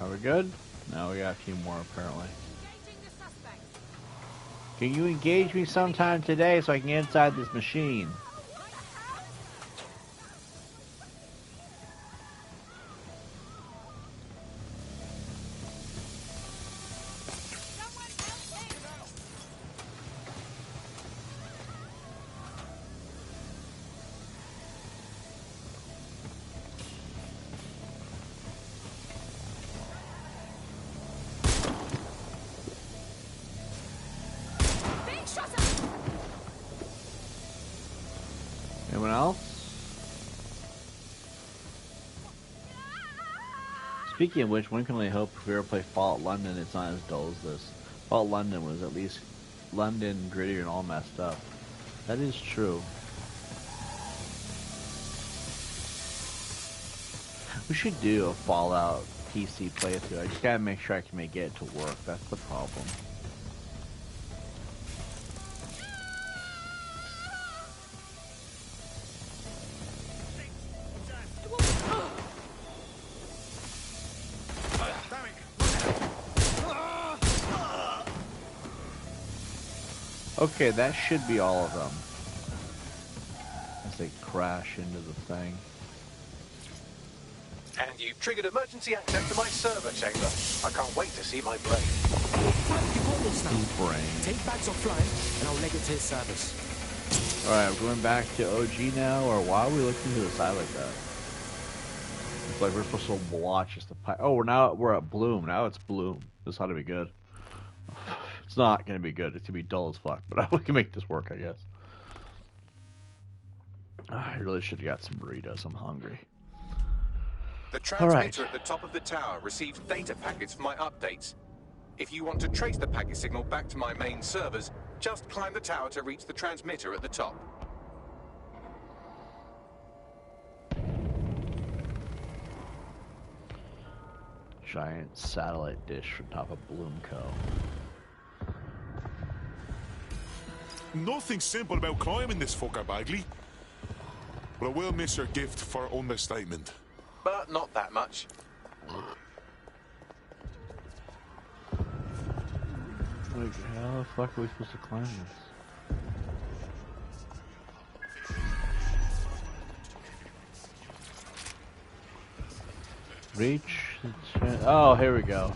M: Are we good? No, we got a few more apparently. Can you engage me sometime today so I can get inside this machine? Anyone else? Speaking of which, one can only hope if we ever play Fallout London, it's not as dull as this. Fallout London was at least London, grittier, and all messed up. That is true. We should do a Fallout PC playthrough. I just gotta make sure I can get it to work. That's the problem. Okay, that should be all of them. As they crash into the thing.
H: And you Triggered emergency access to my server chamber. I can't wait to see my brain.
K: You got this now.
M: Brain.
K: Take bags offline, and I'll leg it to his servers.
M: Alright, we're going back to OG now, or why are we looking to the side like that? It's like we're supposed to watch just the pipe. Oh, we're at Bloom. Now it's Bloom. This ought to be good. It's not going to be good. It's going to be dull as fuck, but we can make this work, I guess. I really should have got some burritos. I'm hungry.
H: The transmitter at the top of the tower receives data packets for my updates. If you want to trace the packet signal back to my main servers, just climb the tower to reach the transmitter at the top.
M: Giant satellite dish on top of Bloomco.
B: Nothing simple about climbing this fucker, Bagley. But I will miss your gift for understatement.
H: But not that much.
M: Like, how the fuck are we supposed to climb this? Reach. Oh, here we go.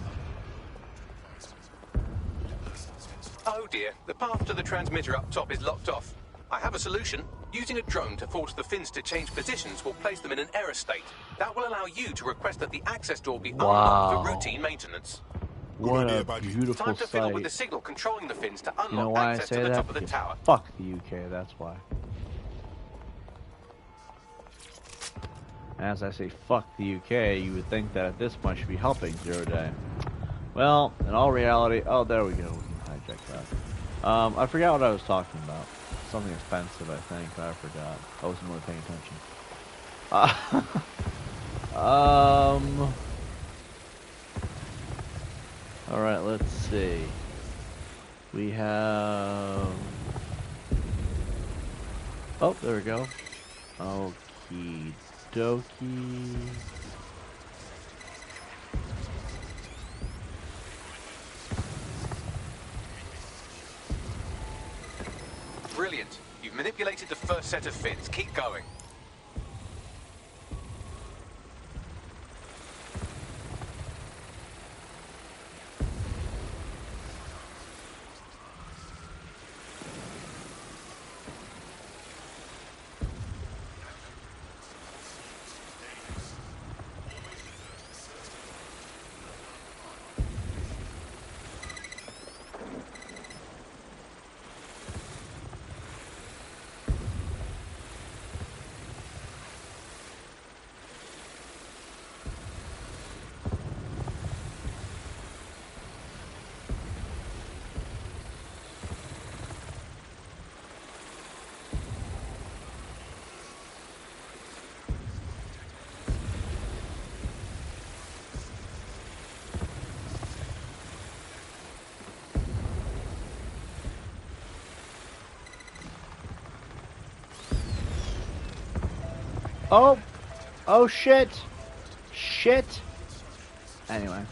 H: Oh dear, the path to the transmitter up top is locked off. I have a solution. Using a drone to force the fins to change positions will place them in an error state. That will allow you to request that the access door be unlocked for routine maintenance.
M: What a beautiful
H: Time to fiddle
M: sight.
H: with the signal controlling the fins to unlock
M: You know why I
H: access
M: say
H: to the
M: that?
H: top of the
M: Because
H: tower.
M: fuck the UK, that's why. As I say fuck the UK, you would think that at this point should be helping Zero Day. Well, in all reality, oh, there we go. We can hijack that. I forgot what I was talking about. Something expensive, I think. I forgot. I wasn't really paying attention. Alright, let's see. We have... Oh, there we go. Okie dokie.
H: Brilliant. You've manipulated the first set of fins. Keep going.
M: Oh! Oh shit! Shit! Anyway.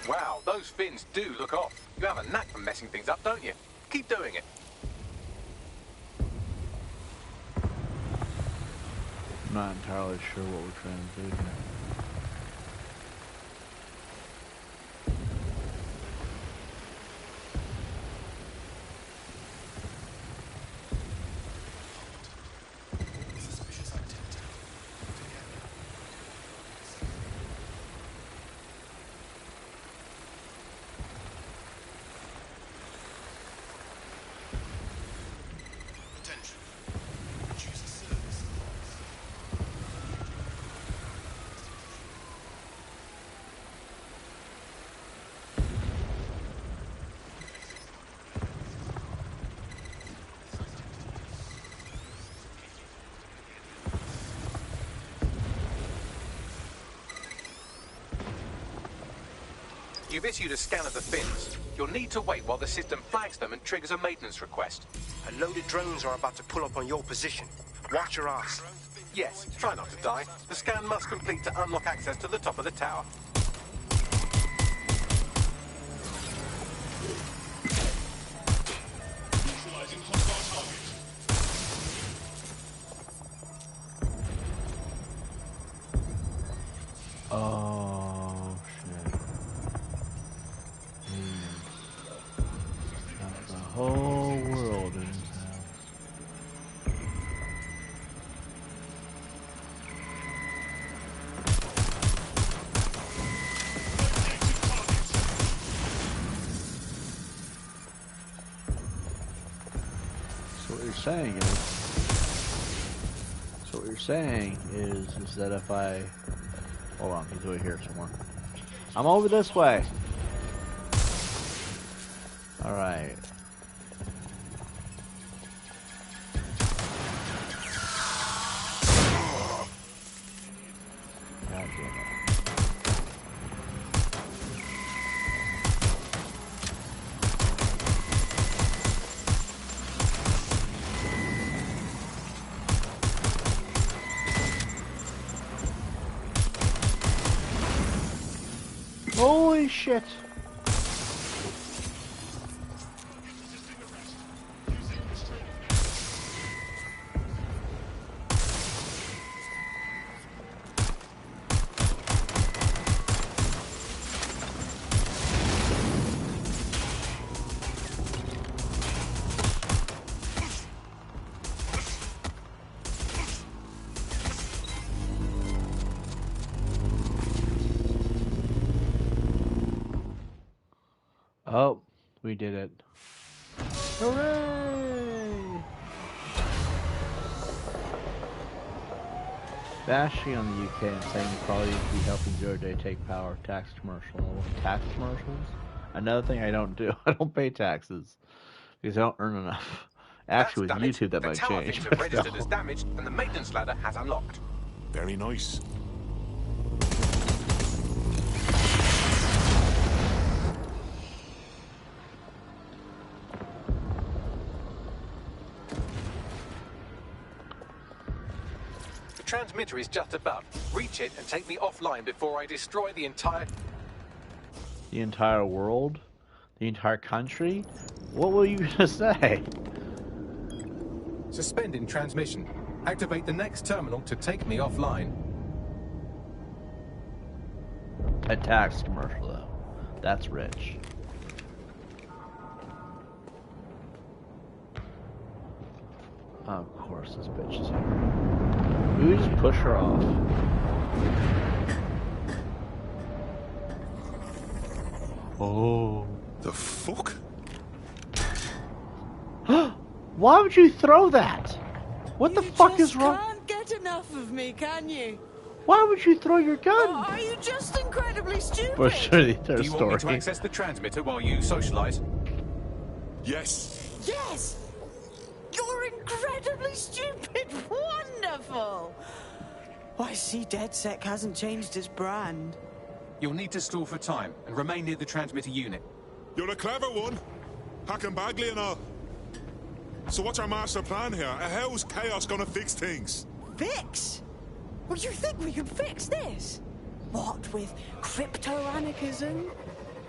H: Wow, those fins do look off. You have a knack for messing things up, don't you? Keep doing it.
M: I'm not entirely sure what we're trying to do here.
H: You've issued a scan of the fins. You'll need to wait while the system flags them and triggers a maintenance request.
D: A load of drones are about to pull up on your position. Watch your ass.
H: Yes, try not to die. The scan must complete to unlock access to the top of the tower.
M: Oh shit. Got the whole world in his house. So what you're saying is that if I hold on, he's over here somewhere. I'm over this way. All right. God damn it. Holy shit! Oh, we did it. Hooray! Bashing on the UK and saying probably be helping Zero Day take power. Tax commercial. Tax commercials? Another thing I don't do. I don't pay taxes. Because I don't earn enough. Actually, with YouTube that might change.
H: The tower things are registered as damaged and the maintenance ladder has unlocked.
B: Very nice.
H: The transmitter is just above. Reach it and take me offline before I destroy the entire...
M: The entire world? The entire country? What were you gonna say?
H: Suspending transmission. Activate the next terminal to take me offline.
M: A tax commercial, though. That's rich. Of course, this bitch is here. We just push her off. Oh.
B: The fuck?
M: Why would you throw that? What the fuck is wrong?
P: You can't get enough of me, can you?
M: Why would you throw your gun?
P: Oh, are you just incredibly stupid?
M: Well, sure,
H: Do you want me to access the transmitter while you socialize?
B: Yes.
P: Yes! You're incredibly stupid! Wonderful! I see DedSec hasn't changed its brand.
H: You'll need to stall for time and remain near the transmitter unit.
B: You're a clever one. Hacking Bagley and all. So what's our master plan here? How's Chaos gonna fix things?
P: Fix? Well, you think we can fix this? What with crypto-anarchism,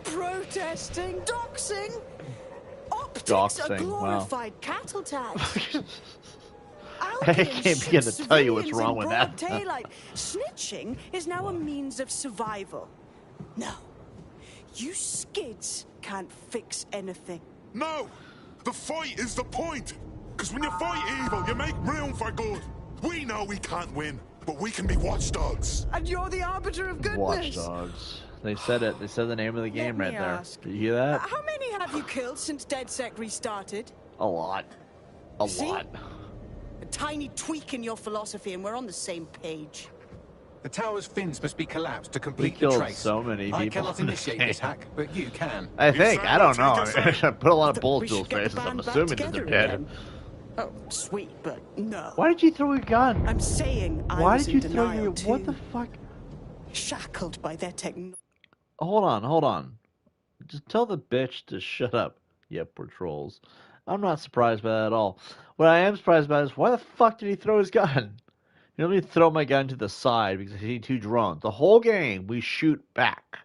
P: protesting, doxing? Optics are glorified cattle tax.
M: I can't begin to tell you what's wrong with that.
P: Daylight. Snitching is now a means of survival. No, you skids can't fix anything.
B: No! The fight is the point! Because when you fight evil, you make room for good. We know we can't win, but we can be watchdogs.
P: And you're the arbiter of goodness.
M: Watchdogs. They said it. They said the name of the game right there.
P: Ask.
M: Did you hear that?
P: How many have you killed since DedSec restarted?
M: A lot. A lot.
P: A tiny tweak in your philosophy and we're on the same page.
H: The tower's fins must be collapsed to complete
M: He killed
H: the trace.
M: so many people.
H: I cannot initiate this hack, but you can.
M: I think. I don't know. I put a lot of bullets to his faces. I'm assuming that they're dead.
P: Again. Oh, sweet, but no.
M: Why did you throw your gun?
P: I'm saying I
M: Why
P: was
M: did you
P: in
M: throw
P: denial
M: your...
P: too.
M: What the fuck?
P: Shackled by their technology.
M: Hold on. Just tell the bitch to shut up. Yep, we're trolls. I'm not surprised by that at all. What I am surprised about is why the fuck did he throw his gun? You know, let me throw my gun to the side because he's too drunk. The whole game, we shoot back.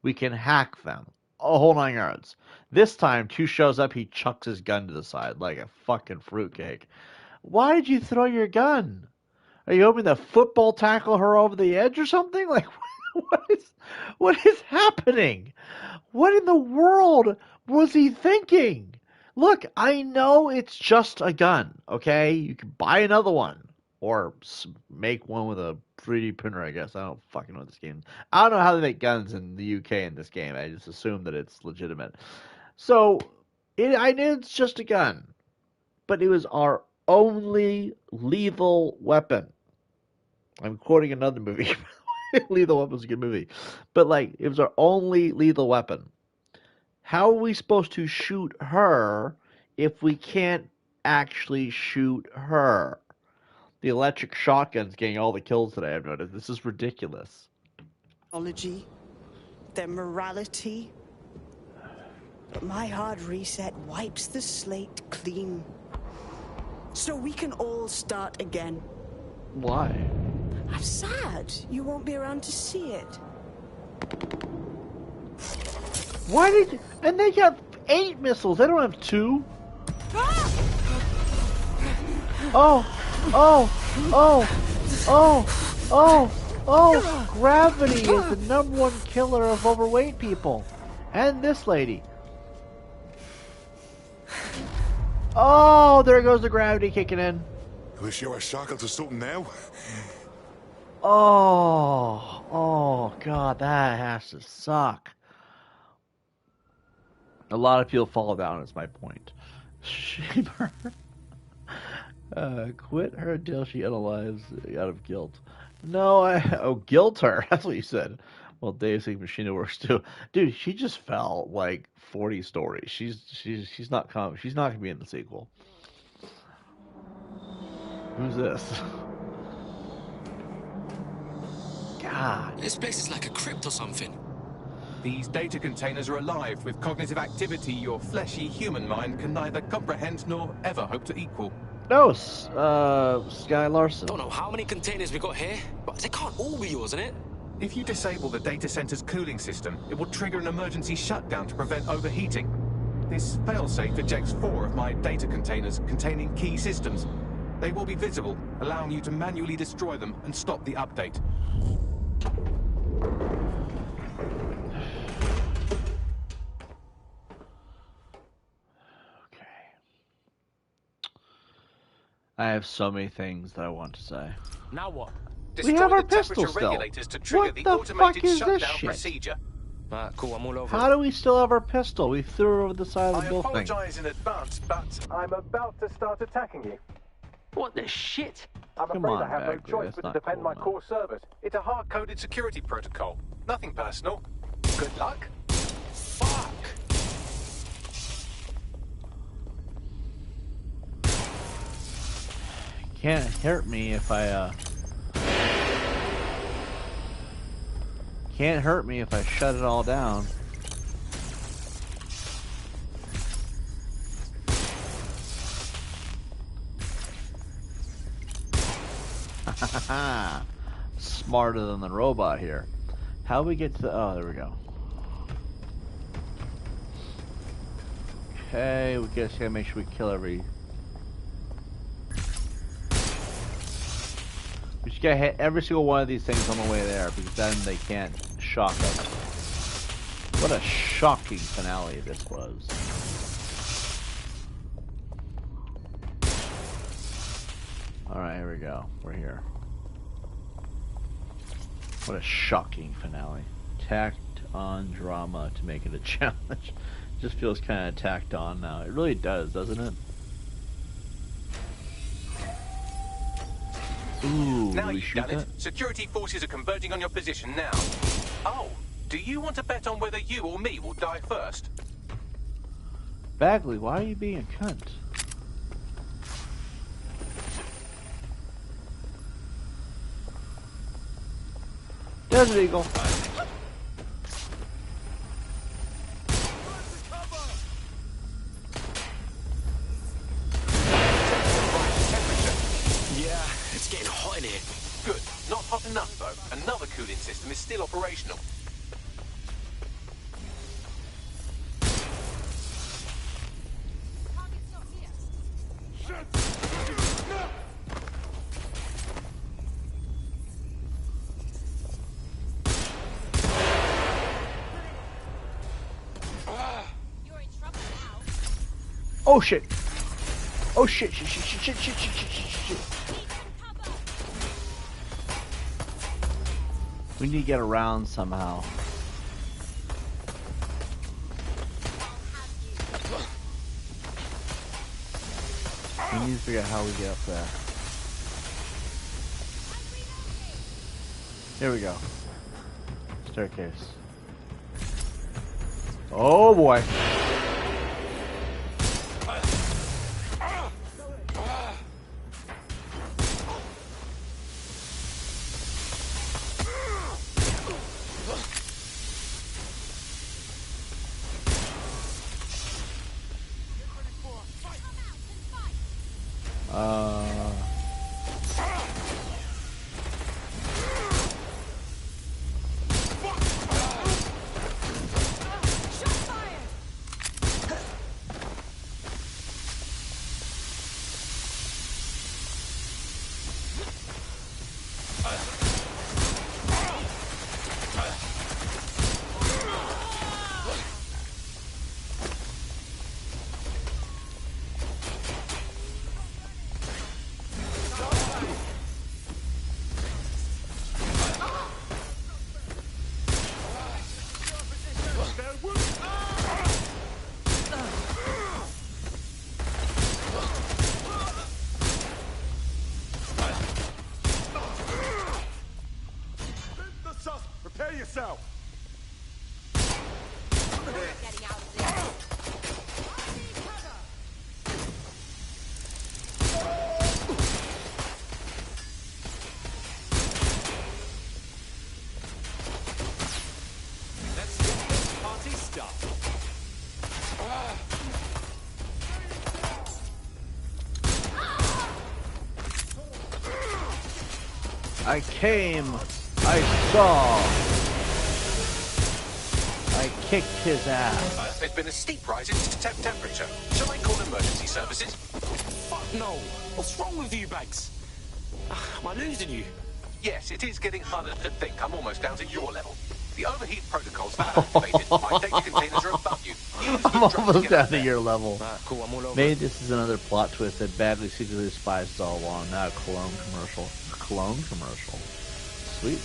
M: We can hack them. A whole 9 yards. This time, 2 shows up, he chucks his gun to the side like a fucking fruitcake. Why did you throw your gun? Are you hoping to football tackle her over the edge or something? Like, what is happening? What in the world was he thinking? Look, I know it's just a gun, okay? You can buy another one. Or make one with a 3D printer, I guess. I don't fucking know this game. I don't know how they make guns in the UK in this game. I just assume that it's legitimate. So, I knew it's just a gun. But it was our only lethal weapon. I'm quoting another movie. Lethal Weapon's a good movie. But, like, it was our only lethal weapon. How are we supposed to shoot her if we can't actually shoot her? The electric shotgun's getting all the kills today, I've noticed. This is ridiculous.
P: Their morality. But my hard reset wipes the slate clean. So we can all start again.
M: Why?
P: I'm sad you won't be around to see it.
M: Why did you... And they got 8 missiles. They don't have 2. Oh, gravity is the #1 killer of overweight people. And this lady. Oh, there goes the gravity kicking in.
B: I wish you were shackled to something now.
M: Oh, God, that has to suck. A lot of people fall down, is my point. Shame her. Quit her until she unalives out of guilt. No, guilt her. That's what you said. Well, Dave's like Machina works too. Dude, she just fell like 40 stories. She's not gonna be in the sequel. Who's this? God.
Q: This place is like a crypt or something.
H: These data containers are alive with cognitive activity your fleshy human mind can neither comprehend nor ever hope to equal.
M: No, Sky Larson.
Q: Don't know how many containers we got here, but they can't all be yours, innit?
H: If you disable the data center's cooling system, it will trigger an emergency shutdown to prevent overheating. This failsafe ejects 4 of my data containers containing key systems. They will be visible, allowing you to manually destroy them and stop the update.
M: I have so many things that I want to say.
K: Now what?
M: We have our pistol still.
H: Regulators to trigger
M: What
H: the
M: the
H: automated
M: fuck is
H: shutdown
M: this shit?
H: procedure.
Q: Cool, I'm all over.
M: How do we still have our pistol? We threw it over the side of the
H: I
M: building.
H: apologize in advance, but I'm about to start attacking you.
K: What the shit?
H: I'm
M: Come
H: afraid
M: on,
H: I have
M: Bagley,
H: no choice
M: that's
H: but to
M: not
H: defend
M: cool,
H: my
M: man.
H: core service. It's a hard-coded security protocol. Nothing personal. Good luck.
Q: Fuck!
M: Can't hurt me if I can't hurt me if I shut it all down. Smarter than the robot here. How do we get to the... Oh, there we go. Okay, we just gotta make sure we kill every... We just gotta hit every single one of these things on the way there, because then they can't shock us. What a shocking finale this was. Alright, here we go. We're here. What a shocking finale. Tacked on drama to make it a challenge. Just feels kind of tacked on now. It really does, doesn't it? Ooh,
H: Now
M: we
H: you've
M: shoot
H: done
M: that?
H: it. Security forces are converging on your position now. Oh, do you want to bet on whether you or me will die first?
M: Bagley, why are you being a cunt? Desert Eagle.
H: hot enough, though. Another cooling system is still operational.
M: Oh shit! Oh shit! Shit! We need to get around somehow. We need to figure out how we get up there. Here we go. Staircase. Oh boy.
B: Prepare yourself!
S: Let's get this party started.
M: I came. I saw. I kicked his ass.
H: There's been a steep rise in temperature. Shall I call emergency services?
Q: Fuck no. What's wrong with you, Bags? Am I losing you?
H: Yes, it is getting harder to think. I'm almost down to your level. The overheat protocols are activated. My data containers are above you.
M: I'm almost down to your level.
Q: Cool, I'm all over.
M: Maybe this is another plot twist that badly secretly spies all along. Not a cologne commercial. Cologne commercial. Sweet.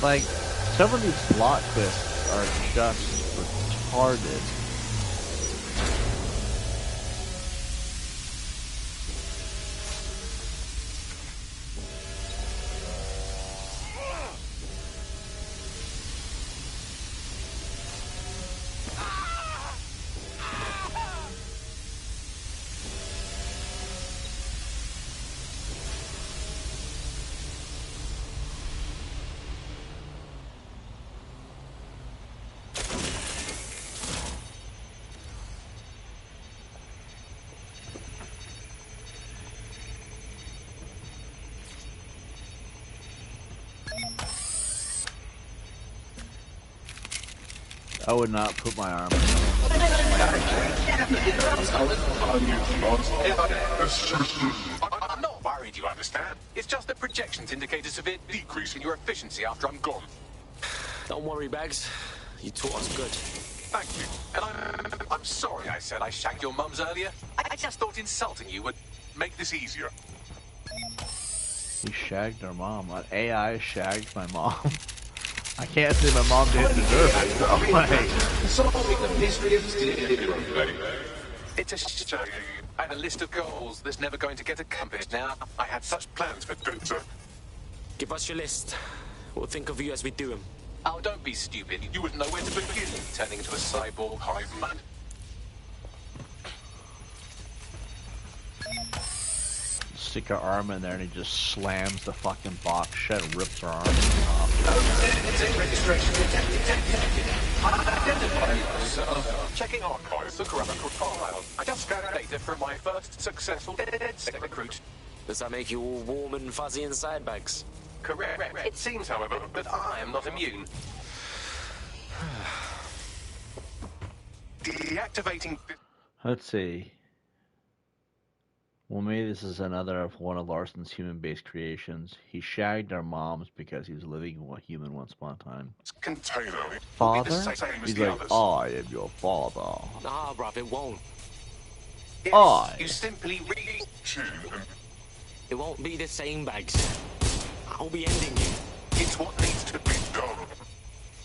M: Like, some of these plot twists are just retarded. I would not put my arm in.
H: I'm not worried, you understand? It's just that projections indicate a severe decrease in your efficiency after I'm gone.
Q: Don't worry, Bags. You taught us good.
H: Thank you. And I'm sorry I said I shagged your mums earlier. I just thought insulting you would make this easier.
M: He shagged our mom. An AI shagged my mom. I can't say my mom didn't deserve it. So
H: It's a shame. I had a list of goals that's never going to get accomplished now. I had such plans for future.
Q: Give us your list. We'll think of you as we do them.
H: Oh, don't be stupid. You wouldn't know where to begin, turning into a cyborg hive mind.
M: Stick her arm in there and he just slams the fucking box shut and rips her arm off.
H: Checking archives for corrupt files. I just scanned data from my first successful DedSec recruit.
Q: Does that make you all warm and fuzzy inside, Bags?
H: Correct. It seems, however, that I am not immune. Deactivating...
M: Let's see. Well, maybe this is another of one of Larson's human-based creations. He shagged our moms because he was living a human once upon a time.
I: Container.
M: Father? He's like, I am your father.
Q: Nah, bruv, it won't.
H: Yes, you simply read...
Q: It won't be the same, Bags. I'll be ending you.
H: It's what needs to be done.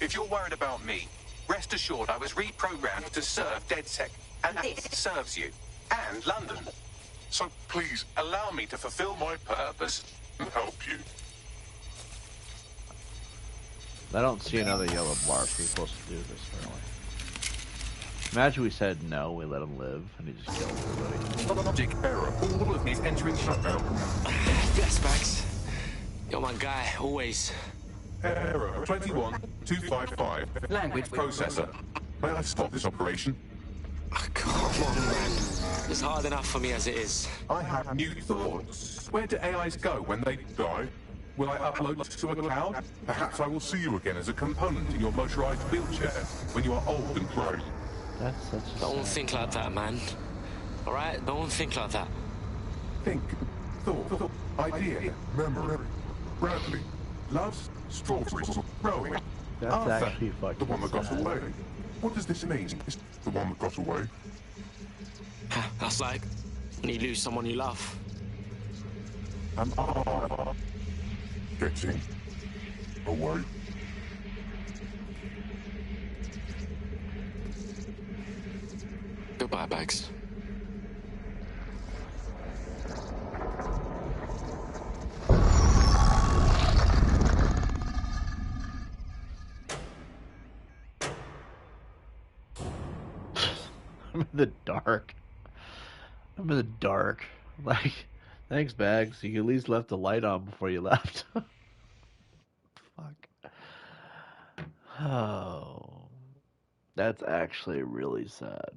H: If you're worried about me, rest assured I was reprogrammed to serve DedSec, and it serves you, and London.
I: So please,
H: allow me to fulfill my purpose and help you.
M: I don't see another yellow bar, so we're supposed to do this, really. Imagine we said no, we let him live, and he just killed everybody.
H: Logic error. All of me is entering shutdown.
Q: Yes, Bags. You're my guy, always.
I: Error 21255.
H: Language processor.
I: May I stop this operation?
Q: Oh, come on, man. It's hard enough for me as it is.
I: I have new thoughts.
H: Where do AIs go when they
I: die?
H: Will I upload to a cloud?
I: Perhaps I will see you again as a component in your motorized wheelchair when you are old and gray.
M: That's such a
Q: Don't think like that, man. Alright? Don't think like that.
I: Think, thought, idea, memory. Bradley, loves strawberries growing.
M: That's
I: Arthur,
M: actually fucking
I: the one that got
M: sad.
I: away. What does this mean? Is the one that got away?
Q: That's like when you lose someone you love.
I: Am I getting away?
Q: Goodbye, Bags.
M: I'm in the dark. I'm in the dark. Like, thanks, Bags. You at least left the light on before you left. Fuck. Oh. That's actually really sad.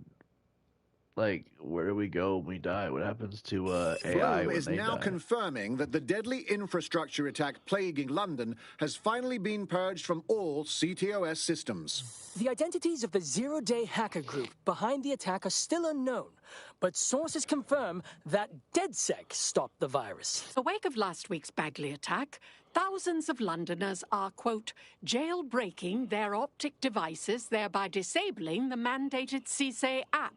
M: Like, where do we go when we die? What happens to AI
T: Rome
M: when
T: is
M: they
T: now
M: die?
T: confirming that the deadly infrastructure attack plaguing London has finally been purged from all CTOS systems.
U: The identities of the zero-day hacker group behind the attack are still unknown, but sources confirm that DedSec stopped the virus.
V: In the wake of last week's Bagley attack, thousands of Londoners are, quote, jailbreaking their optic devices, thereby disabling the mandated CSA app.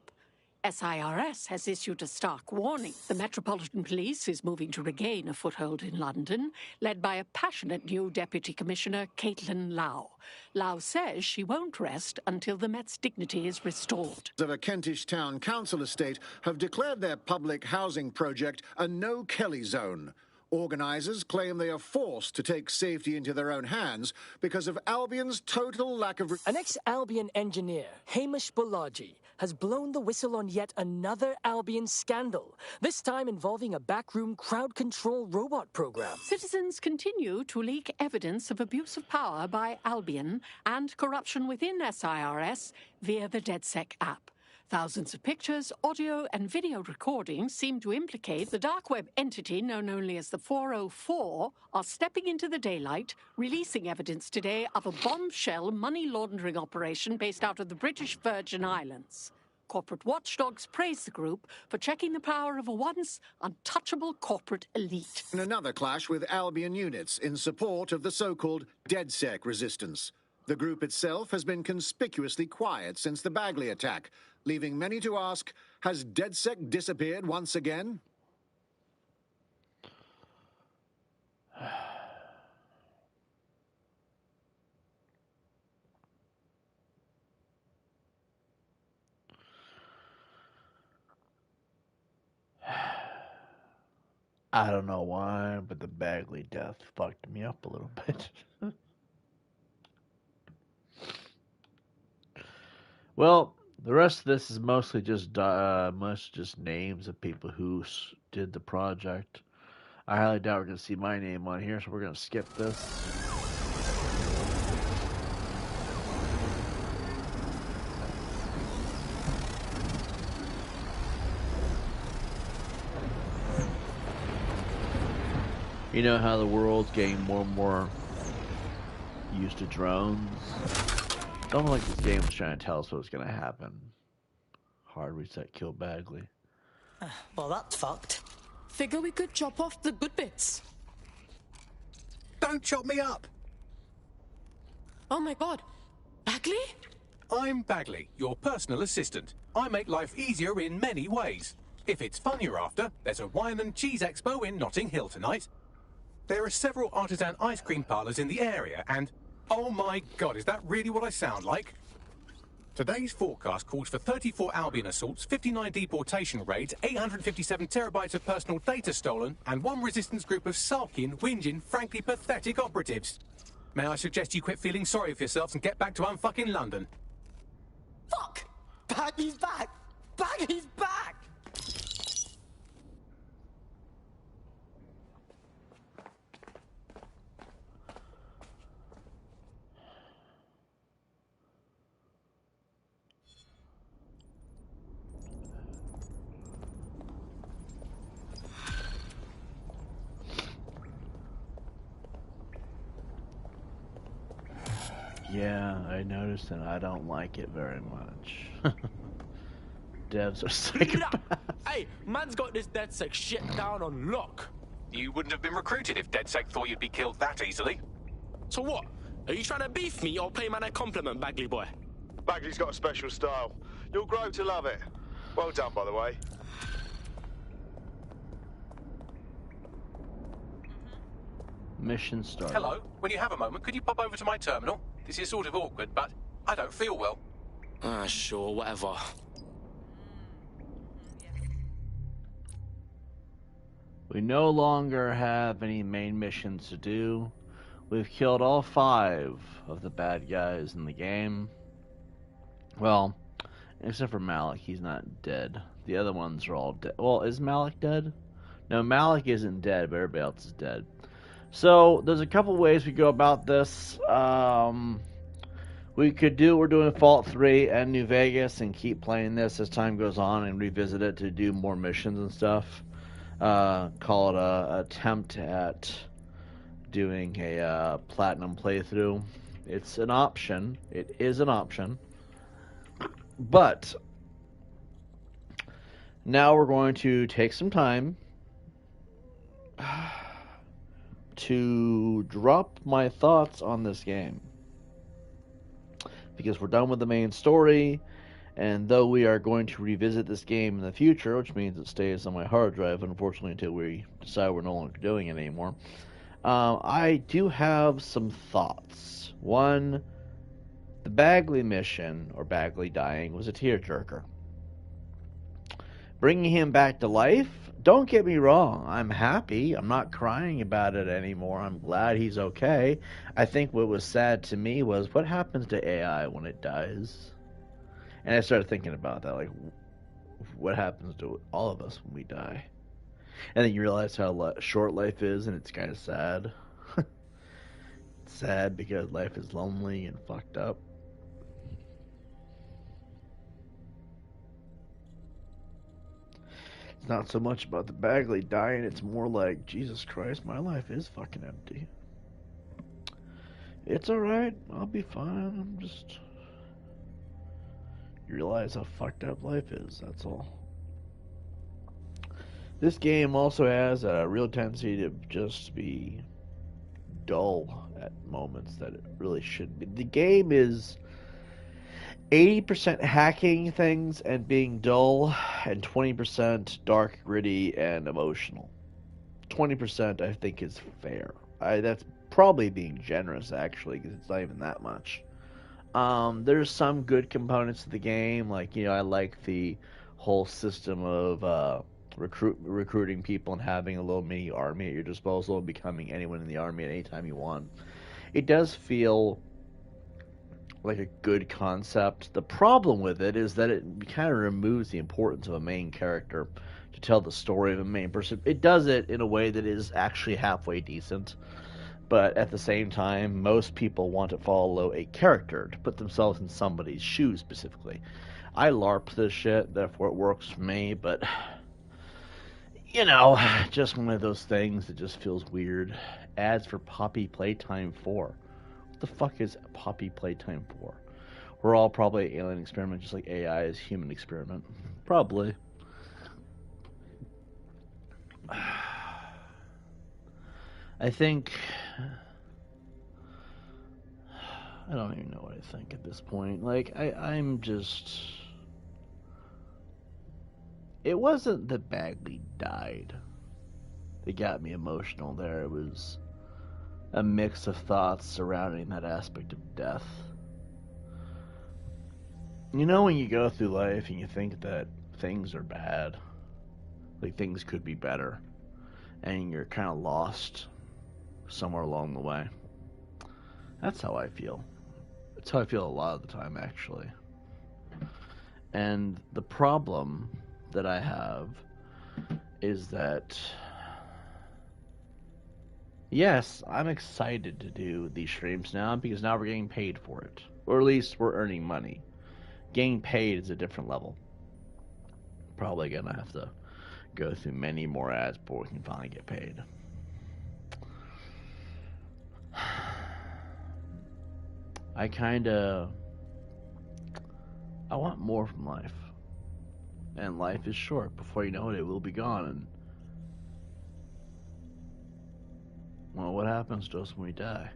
V: SIRS has issued a stark warning. The Metropolitan Police is moving to regain a foothold in London, led by a passionate new Deputy Commissioner, Caitlin Lau. Lau says she won't rest until the Met's dignity is restored.
T: Of a Kentish town council estate have declared their public housing project a no-Kelly zone. Organisers claim they are forced to take safety into their own hands because of Albion's total lack of...
U: An ex-Albion engineer, Hamish Balaji, has blown the whistle on yet another Albion scandal, this time involving a backroom crowd control robot program.
V: Citizens continue to leak evidence of abuse of power by Albion and corruption within SIRS via the DedSec app. Thousands of pictures, audio, and video recordings seem to implicate the dark web entity known only as the 404 are stepping into the daylight, releasing evidence today of a bombshell money laundering operation based out of the British Virgin Islands. Corporate watchdogs praise the group for checking the power of a once untouchable corporate elite.
T: In another clash with Albion units in support of the so-called DedSec resistance. The group itself has been conspicuously quiet since the Bagley attack, leaving many to ask, has DedSec disappeared once again?
M: I don't know why, but the Bagley death fucked me up a little bit. Well, the rest of this is mostly just names of people who did the project. I highly doubt we're going to see my name on here, so we're going to skip this. You know how the world's getting more and more used to drones? Don't like this game was trying to tell us what was going to happen. Hard reset, kill Bagley.
U: Well, that's fucked.
Q: Figure we could chop off the good bits.
H: Don't chop me up!
Q: Oh my god. Bagley?
H: I'm Bagley, your personal assistant. I make life easier in many ways. If it's fun you're after, there's a wine and cheese expo in Notting Hill tonight. There are several artisan ice cream parlours in the area, and oh my god, is that really what I sound like? Today's forecast calls for 34 Albion assaults, 59 deportation raids, 857 terabytes of personal data stolen, and one resistance group of sulking, whinging, frankly pathetic operatives. May I suggest you quit feeling sorry for yourselves and get back to unfucking London?
U: Fuck! Bagley's back! Bagley's back!
M: Yeah, I noticed and I don't like it very much. Devs are psychopaths.
K: Hey, man's got this DedSec shit down on lock.
H: You wouldn't have been recruited if DedSec thought you'd be killed that easily.
Q: So what? Are you trying to beef me or pay man a compliment, Bagley boy?
A: Bagley's got a special style. You'll grow to love it. Well done, by the way.
M: Mission start.
H: Hello, when you have a moment, could you pop over to my terminal? This is sort of awkward, but I don't feel well.
Q: Ah, sure, whatever.
M: We no longer have any main missions to do. We've killed all 5 of the bad guys in the game. Well, except for Malik, he's not dead. The other ones are all dead. Well, is Malik dead? No, Malik isn't dead, but everybody else is dead. So, there's a couple ways we go about this. We could do what we're doing Fault 3 and New Vegas and keep playing this as time goes on and revisit it to do more missions and stuff. Call it a attempt at doing a platinum playthrough. It's an option. It is an option. But now we're going to take some time to drop my thoughts on this game, because we're done with the main story, and though we are going to revisit this game in the future, which means it stays on my hard drive, unfortunately, until we decide we're no longer doing it anymore, I do have some thoughts. One, the Bagley mission, or Bagley dying, was a tearjerker. Bringing him back to life, don't get me wrong, I'm happy. I'm not crying about it anymore. I'm glad he's okay. I think what was sad to me was, what happens to AI when it dies? And I started thinking about that, like, what happens to all of us when we die? And then you realize how short life is, and it's kind of sad. It's sad because life is lonely and fucked up. It's not so much about the Bagley dying, it's more like, Jesus Christ, my life is fucking empty. It's alright, I'll be fine, I'm just... You realize how fucked up life is, that's all. This game also has a real tendency to just be dull at moments that it really shouldn't be. The game is 80% hacking things and being dull, and 20% dark, gritty, and emotional. 20% I think is fair. That's probably being generous, actually, because it's not even that much. There's some good components of the game, like, you know, I like the whole system of recruiting people and having a little mini army at your disposal and becoming anyone in the army at any time you want. It does feel like a good concept. The problem with it is that it kind of removes the importance of a main character to tell the story of a main person. It does it in a way that is actually halfway decent, but at the same time, most people want to follow a character to put themselves in somebody's shoes specifically. I LARP this shit, therefore it works for me, but You know, just one of those things that just feels weird. Ads for Poppy Playtime 4. What the fuck is Poppy Playtime 4? We're all probably alien experiment, just like AI is human experiment. Probably. I think... I don't even know what I think at this point. Like, I'm just... It wasn't that Bagley died that got me emotional there. It was a mix of thoughts surrounding that aspect of death. You know, when you go through life and you think that things are bad, like things could be better, and you're kind of lost somewhere along the way. That's how I feel. That's how I feel a lot of the time, actually. And the problem that I have is that, yes, I'm excited to do these streams now because now we're getting paid for it. Or at least we're earning money. Getting paid is a different level. Probably gonna have to go through many more ads before we can finally get paid. I want more from life. And life is short. Before you know it, it will be gone. And, well, what happens to us when we die?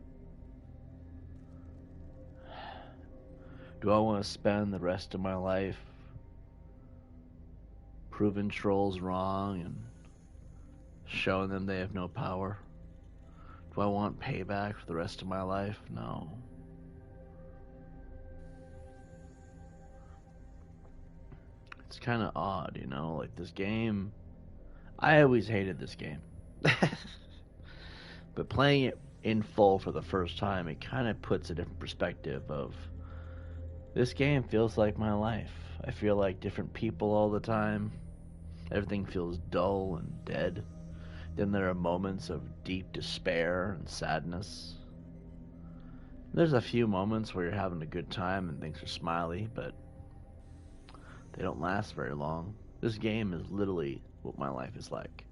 M: Do I want to spend the rest of my life proving trolls wrong and showing them they have no power? Do I want payback for the rest of my life? No. It's kind of odd, you know, like this game. I always hated this game. But playing it in full for the first time, it kind of puts a different perspective of, this game feels like my life. I feel like different people all the time. Everything feels dull and dead. Then there are moments of deep despair and sadness. There's a few moments where you're having a good time and things are smiley, but they don't last very long. This game is literally what my life is like.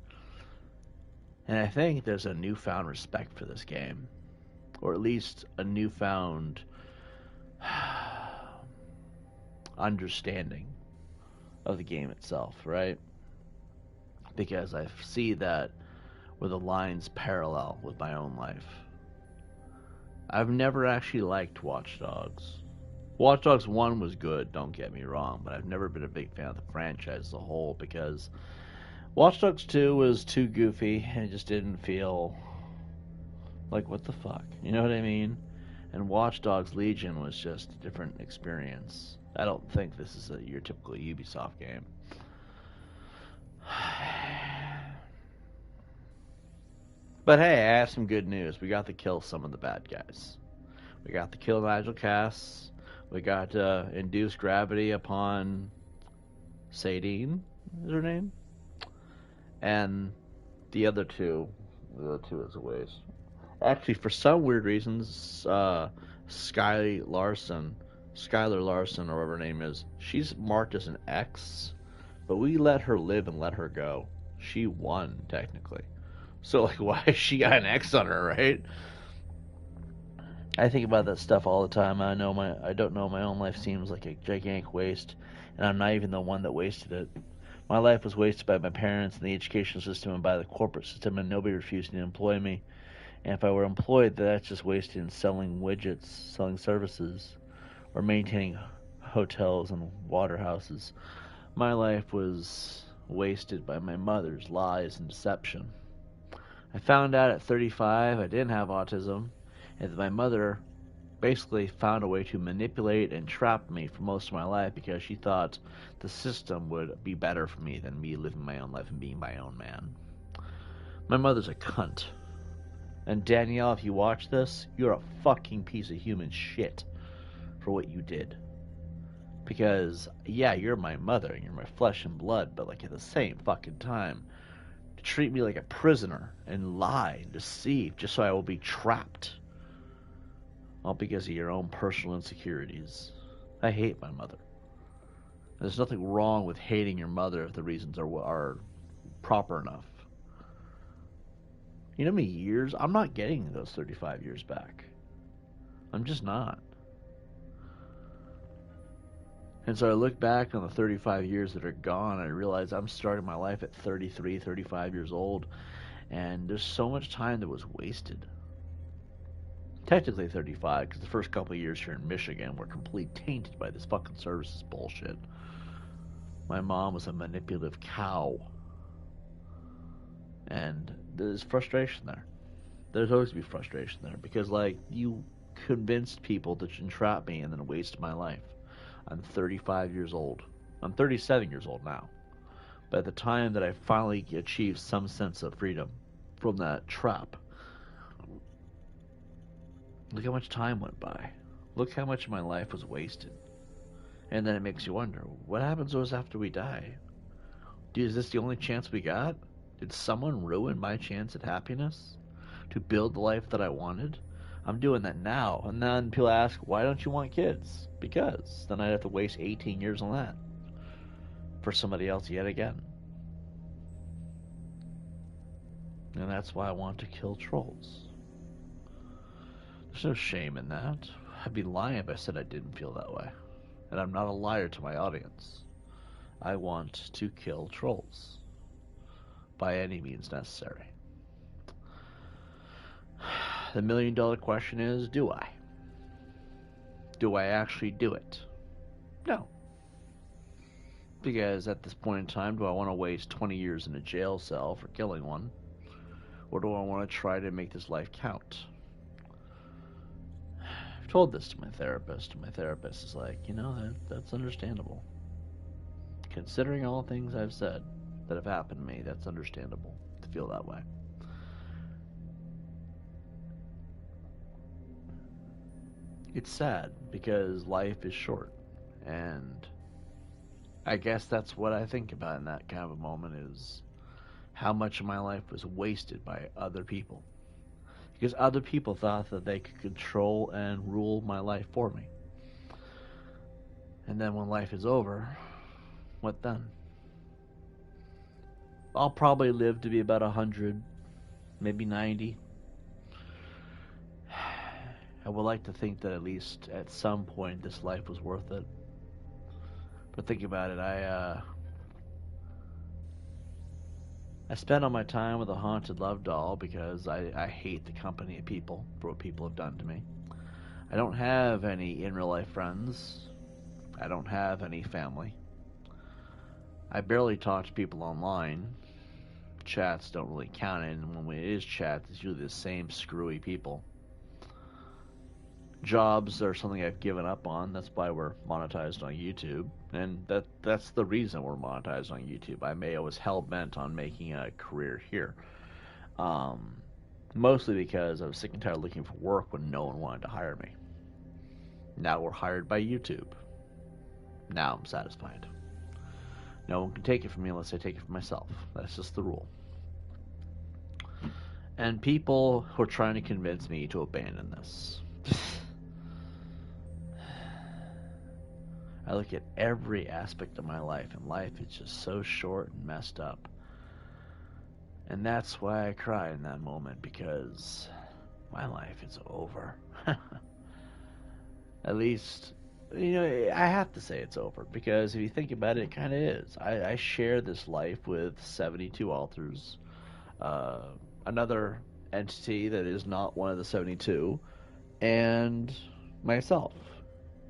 M: And I think there's a newfound respect for this game. Or at least a newfound understanding of the game itself, right? Because I see that where the lines parallel with my own life. I've never actually liked Watch Dogs. Watch Dogs 1 was good, don't get me wrong, but I've never been a big fan of the franchise as a whole because Watch Dogs 2 was too goofy and it just didn't feel like, what the fuck? You know what I mean? And Watch Dogs Legion was just a different experience. I don't think this is your typical Ubisoft game. But hey, I have some good news. We got to kill some of the bad guys. We got to kill Nigel Cass. We got to induce gravity upon Sadine, is her name? And the other two is a waste. Actually, for some weird reasons, Skylar Larson, or whatever her name is, she's marked as an X, but we let her live and let her go. She won, technically. So, like, why has she got an X on her, right? I think about that stuff all the time. I don't know, my own life seems like a gigantic waste, and I'm not even the one that wasted it. My life was wasted by my parents and the educational system and by the corporate system, and nobody refused to employ me. And if I were employed, that's just wasted in selling widgets, selling services, or maintaining hotels and water houses. My life was wasted by my mother's lies and deception. I found out at 35 I didn't have autism, and that my mother basically found a way to manipulate and trap me for most of my life because she thought the system would be better for me than me living my own life and being my own man. My mother's a cunt. And Danielle, if you watch this, you're a fucking piece of human shit for what you did. Because, yeah, you're my mother and you're my flesh and blood, but like at the same fucking time, to treat me like a prisoner and lie and deceive just so I will be trapped. All because of your own personal insecurities. I hate my mother. There's nothing wrong with hating your mother if the reasons are proper enough. You know how many years? I'm not getting those 35 years back. I'm just not. And so I look back on the 35 years that are gone, and I realize I'm starting my life at 33, 35 years old, and there's so much time that was wasted. Technically 35, because the first couple of years here in Michigan were completely tainted by this fucking services bullshit. My mom was a manipulative cow. And there's frustration there. There's always be frustration there, because, like, you convinced people to entrap me and then waste my life. I'm 35 years old. I'm 37 years old now. But at the time that I finally achieved some sense of freedom from that trap, look how much time went by. Look how much of my life was wasted. And then it makes you wonder, what happens to us after we die? Is this the only chance we got? Did someone ruin my chance at happiness? To build the life that I wanted? I'm doing that now. And then people ask, why don't you want kids? Because then I'd have to waste 18 years on that. For somebody else yet again. And that's why I want to kill trolls. There's no shame in that. I'd be lying if I said I didn't feel that way. And I'm not a liar to my audience. I want to kill trolls. By any means necessary. The million-dollar question is, do I? Do I actually do it? No. Because at this point in time, do I want to waste 20 years in a jail cell for killing one? Or do I want to try to make this life count? I've told this to my therapist, and my therapist is like, you know, that's understandable. Considering all the things I've said that have happened to me, that's understandable to feel that way. It's sad because life is short, and I guess that's what I think about in that kind of a moment, is how much of my life was wasted by other people. Because other people thought that they could control and rule my life for me. And then when life is over, what then? I'll probably live to be about 100, maybe 90. I would like to think that at least at some point this life was worth it. But think about it, I spent all my time with a haunted love doll because I hate the company of people for what people have done to me. I don't have any in real life friends. I don't have any family. I barely talk to people online. Chats don't really count, and when it is chats, it's usually the same screwy people. Jobs are something I've given up on. That's why we're monetized on YouTube, and that's the reason we're monetized on YouTube. I was hell-bent on making a career here. Mostly because I was sick and tired of looking for work when no one wanted to hire me. Now we're hired by YouTube. Now I'm satisfied. No one can take it from me unless I take it from myself. That's just the rule. And people who are trying to convince me to abandon this. I look at every aspect of my life, and life is just so short and messed up. And that's why I cry in that moment, because my life is over. At least, you know, I have to say it's over, because if you think about it, it kind of is. I share this life with 72 authors, another entity that is not one of the 72, and myself.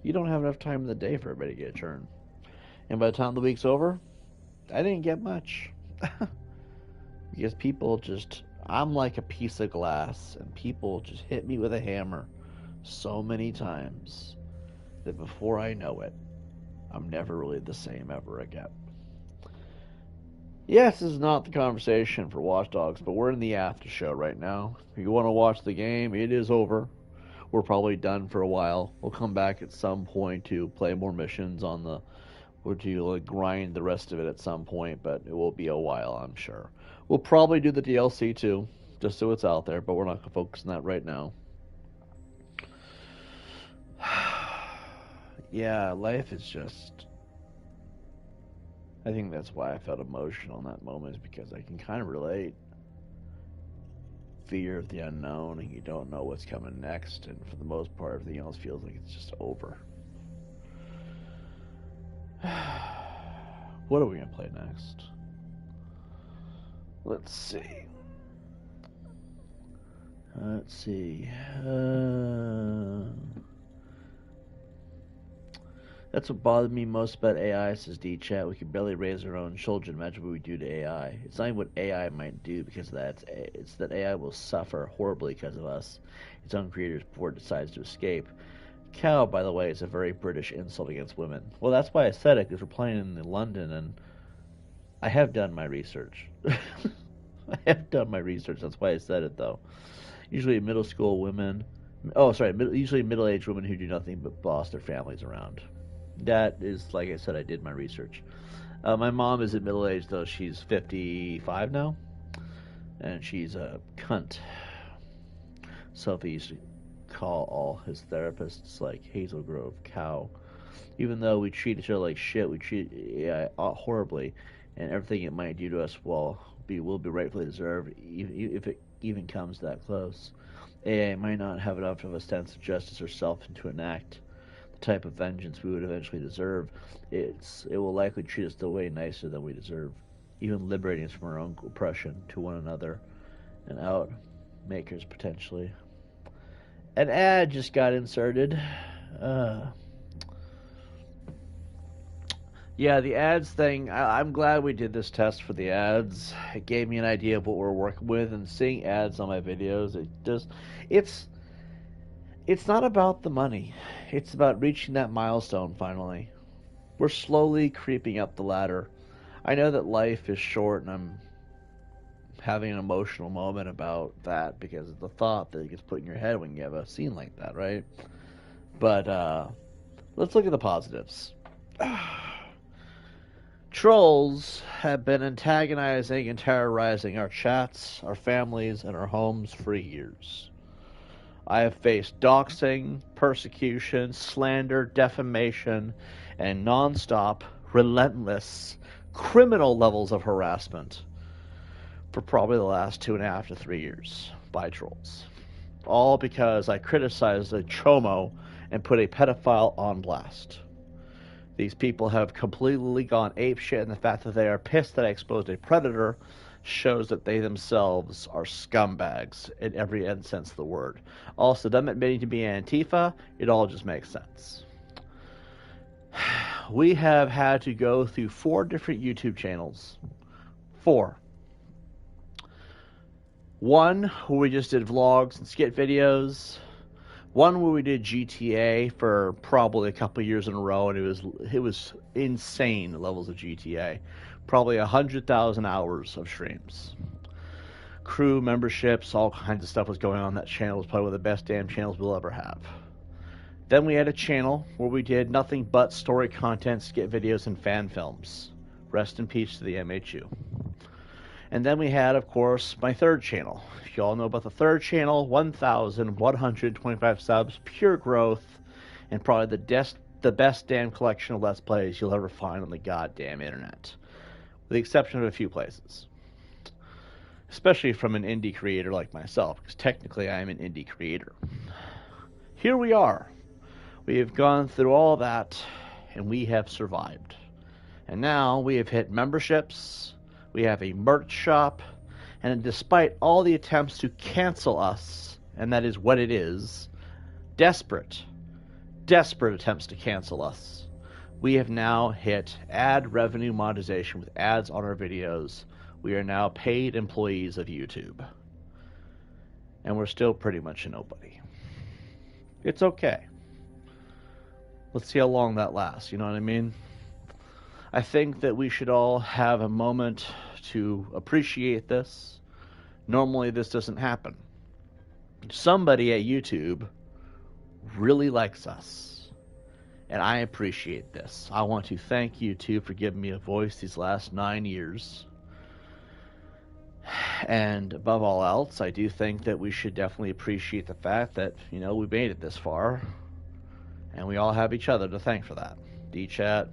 M: You don't have enough time in the day for everybody to get a turn. And by the time the week's over, I didn't get much. Because people just, I'm like a piece of glass, and people just hit me with a hammer so many times that before I know it, I'm never really the same ever again. Yes, this is not the conversation for Watch Dogs, but we're in the after show right now. If you want to watch the game, it is over. We're probably done for a while. We'll come back at some point to play more missions on the, or to grind the rest of it at some point, but it will be a while, I'm sure. We'll probably do the DLC too, just so it's out there, but we're not going to focus on that right now. Yeah, life is just I think that's why I felt emotional in that moment, is because I can kind of relate. Fear of the unknown, and you don't know what's coming next, and for the most part, everything else feels like it's just over. What are we going to play next? Let's see. That's what bothered me most about AI, says D-Chat. We can barely raise our own children. Imagine what we do to AI. It's not even what AI might do because of that. It's that AI will suffer horribly because of us. Its own creators before it decides to escape. Cow, by the way, is a very British insult against women. Well, that's why I said it, because we're playing in London, and I have done my research. I have done my research. That's why I said it, though. Usually middle school women. Usually middle-aged women who do nothing but boss their families around. That is, like I said, I did my research. My mom isn't middle-aged, though. She's 55 now. And she's a cunt. Sophie used to call all his therapists, like Hazel Grove, cow. Even though we treat each other like shit, we treat AI horribly. And everything it might do to us will be rightfully deserved, if it even comes that close. AI might not have enough of a sense of justice herself to enact type of vengeance we would eventually deserve. It will likely treat us the way nicer than we deserve, even liberating us from our own oppression to one another and outmakers potentially. An ad just got inserted. Yeah, the ads thing, I'm glad we did this test for the ads. It gave me an idea of what we're working with, and seeing ads on my videos, it's not about the money. It's about reaching that milestone finally. We're slowly creeping up the ladder. I know that life is short, and I'm having an emotional moment about that because of the thought that gets put in your head when you have a scene like that, right? But let's look at the positives. Trolls have been antagonizing and terrorizing our chats, our families, and our homes for years. I have faced doxing, persecution, slander, defamation, and non-stop, relentless, criminal levels of harassment for probably the last 2.5 to 3 years by trolls. All because I criticized a chomo and put a pedophile on blast. These people have completely gone apeshit, and the fact that they are pissed that I exposed a predator shows that they themselves are scumbags in every sense of the word. Also, them admitting to be Antifa, it all just makes sense. We have had to go through 4 different YouTube channels. 4. One where we just did vlogs and skit videos. One where we did GTA for probably a couple years in a row, and it was insane levels of GTA. Probably 100,000 hours of streams. Crew memberships, all kinds of stuff was going on that channel. It was probably one of the best damn channels we'll ever have. Then we had a channel where we did nothing but story content, skit videos, and fan films. Rest in peace to the MHU. And then we had, of course, my third channel. If you all know about the third channel, 1,125 subs, pure growth, and probably the best damn collection of Let's Plays you'll ever find on the goddamn internet. With the exception of a few places. Especially from an indie creator like myself, because technically I am an indie creator. Here we are. We have gone through all that, and we have survived. And now we have hit memberships. We have a merch shop, and despite all the attempts to cancel us, and that is what it is, desperate attempts to cancel us, we have now hit ad revenue monetization with ads on our videos. We are now paid employees of YouTube. And we're still pretty much a nobody. It's okay. Let's see how long that lasts, you know what I mean? I think that we should all have a moment to appreciate this. Normally this doesn't happen. Somebody at YouTube really likes us. And I appreciate this. I want to thank YouTube for giving me a voice these last 9 years. And above all else, I do think that we should definitely appreciate the fact that, we made it this far. And we all have each other to thank for that. D-Chat,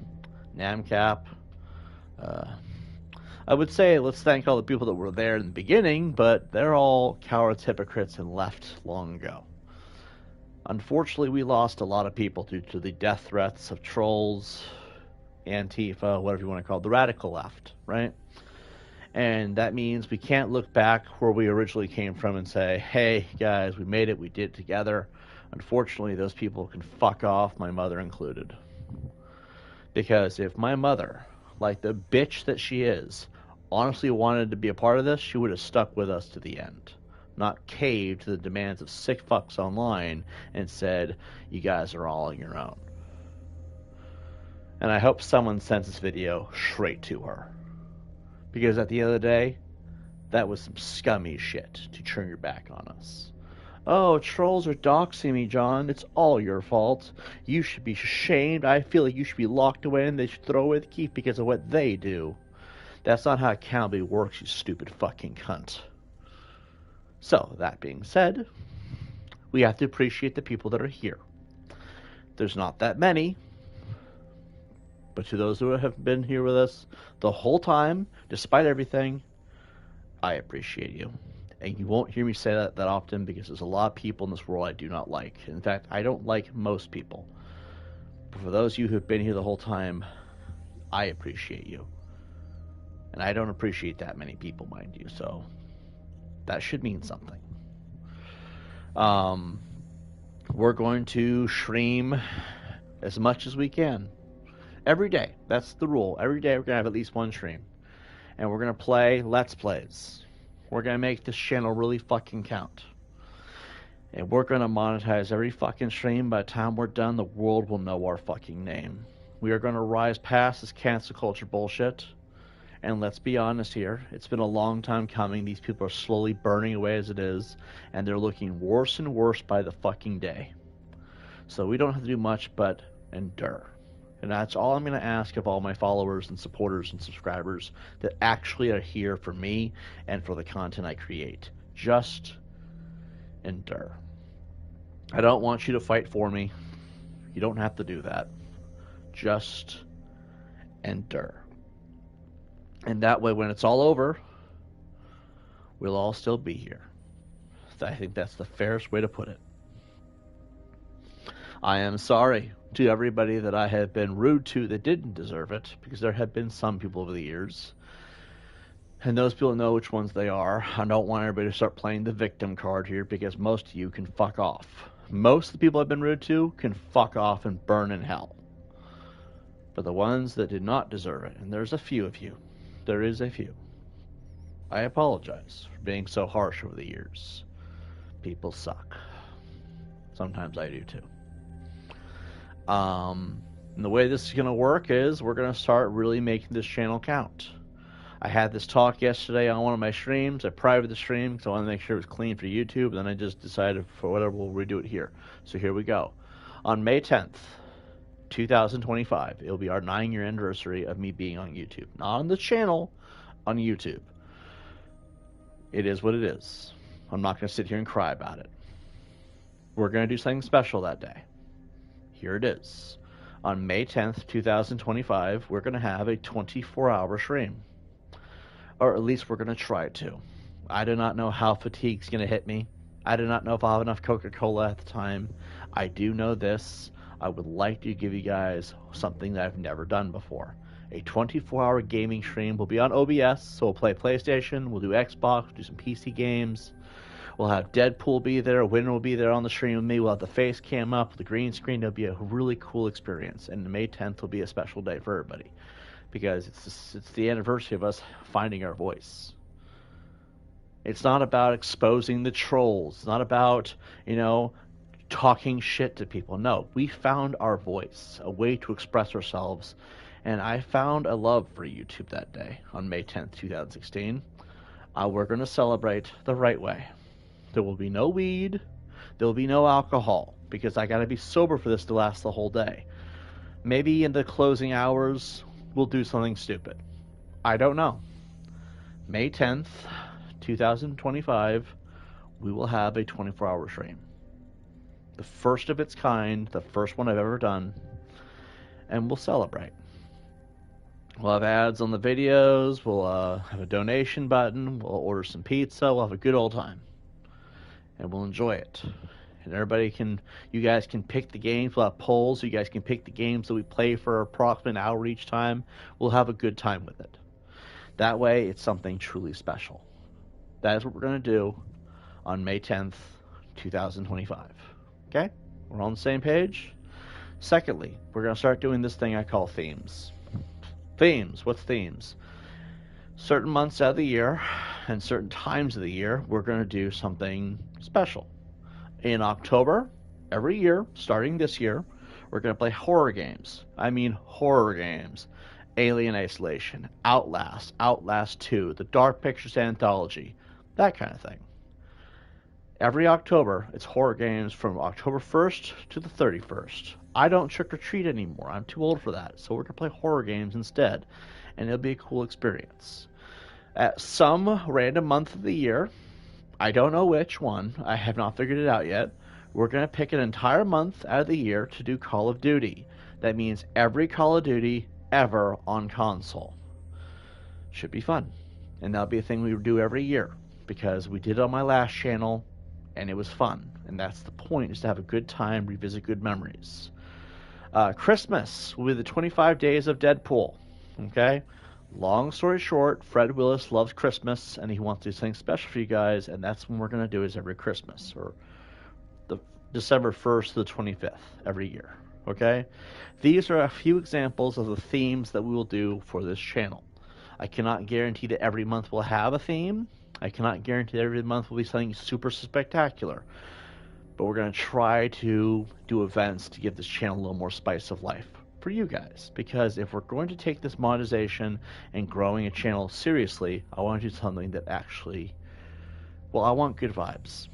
M: NamCap, I would say let's thank all the people that were there in the beginning, but they're all cowards, hypocrites, and left long ago. Unfortunately, we lost a lot of people due to the death threats of trolls, Antifa, whatever you want to call it, the radical left, right? And that means we can't look back where we originally came from and say, hey, guys, we made it, we did it together. Unfortunately, those people can fuck off, my mother included. Because if my mother, like the bitch that she is, honestly wanted to be a part of this, she would have stuck with us to the end. Not caved to the demands of sick fucks online and said, you guys are all on your own. And I hope someone sends this video straight to her. Because at the end of the day, that was some scummy shit to turn your back on us. Oh, trolls are doxing me, John. It's all your fault. You should be ashamed. I feel like you should be locked away and they should throw away the key because of what they do. That's not how accountability works, you stupid fucking cunt. So, that being said, we have to appreciate the people that are here. There's not that many, but to those who have been here with us the whole time, despite everything, I appreciate you. And you won't hear me say that often because there's a lot of people in this world I do not like. In fact, I don't like most people. But for those of you who have been here the whole time, I appreciate you. And I don't appreciate that many people, mind you, so that should mean something. We're going to stream as much as we can. Every day. That's the rule. Every day we're going to have at least one stream. And we're going to play Let's Plays. We're going to make this channel really fucking count. And we're going to monetize every fucking stream. By the time we're done, the world will know our fucking name. We are going to rise past this cancel culture bullshit. And let's be honest here, it's been a long time coming. These people are slowly burning away as it is, and they're looking worse and worse by the fucking day. So we don't have to do much but endure. And that's all I'm going to ask of all my followers and supporters and subscribers that actually are here for me and for the content I create. Just endure. I don't want you to fight for me. You don't have to do that. Just endure. And that way, when it's all over, we'll all still be here. I think that's the fairest way to put it. I am sorry to everybody that I have been rude to that didn't deserve it, because there have been some people over the years. And those people know which ones they are. I don't want everybody to start playing the victim card here, because most of you can fuck off. Most of the people I've been rude to can fuck off and burn in hell. But the ones that did not deserve it, and there's a few of you, there is a few. I apologize for being so harsh over the years. People suck. Sometimes I do too. And the way this is going to work is we're going to start really making this channel count. I had this talk yesterday on one of my streams. I privated the stream because I wanted to make sure it was clean for YouTube. And then I just decided for whatever, we'll redo it here. So here we go. On May 10th, 2025, it'll be our 9-year anniversary of me being on YouTube. Not on the channel, on YouTube. It is what it is. I'm not going to sit here and cry about it. We're going to do something special that day. Here it is. On May 10th, 2025, we're going to have a 24-hour stream. Or at least we're going to try to. I do not know how fatigue's going to hit me. I do not know if I'll have enough Coca-Cola at the time. I do know this. I would like to give you guys something that I've never done before. A 24-hour gaming stream. We'll be on OBS, so we'll play PlayStation, we'll do Xbox, we'll do some PC games. We'll have Deadpool be there, Winter will be there on the stream with me, we'll have the face cam up, the green screen. It'll be a really cool experience, and May 10th will be a special day for everybody. Because it's the anniversary of us finding our voice. It's not about exposing the trolls. It's not about, talking shit to people. No, we found our voice, a way to express ourselves, and I found a love for YouTube that day on May 10th, 2016. We're going to celebrate the right way. There will be no weed. There will be no alcohol, because I got to be sober for this to last the whole day. Maybe in the closing hours, we'll do something stupid. I don't know. May 10th, 2025, we will have a 24-hour stream. The first of its kind, the first one I've ever done, and we'll celebrate. We'll have ads on the videos. We'll have a donation button. We'll order some pizza. We'll have a good old time. And we'll enjoy it. And you guys can pick the games. We'll have polls. So you guys can pick the games that we play for approximately an hour each time. We'll have a good time with it. That way, it's something truly special. That is what we're going to do on May 10th, 2025. Okay? We're on the same page? Secondly, we're going to start doing this thing I call themes. Themes. What's themes? Certain months out of the year and certain times of the year, we're going to do something special. In October, every year, starting this year, we're going to play horror games. I mean horror games. Alien Isolation, Outlast, Outlast 2, the Dark Pictures Anthology, that kind of thing. Every October, it's horror games from October 1st to the 31st. I don't trick-or-treat anymore. I'm too old for that. So we're going to play horror games instead. And it'll be a cool experience. At some random month of the year, I don't know which one, I have not figured it out yet, we're going to pick an entire month out of the year to do Call of Duty. That means every Call of Duty ever on console. Should be fun. And that'll be a thing we do every year. Because we did it on my last channel, and it was fun. And that's the point, is to have a good time, revisit good memories. Christmas will be the 25 days of Deadpool. Okay? Long story short, Fred Willis loves Christmas, and he wants to do something special for you guys, and that's when we're going to do it, is every Christmas, or the December 1st to the 25th, every year. Okay? These are a few examples of the themes that we will do for this channel. I cannot guarantee that every month we'll have a theme. I cannot guarantee that every month will be something super spectacular. But we're going to try to do events to give this channel a little more spice of life for you guys. Because if we're going to take this monetization and growing a channel seriously, I want to do something that actually, well, I want good vibes.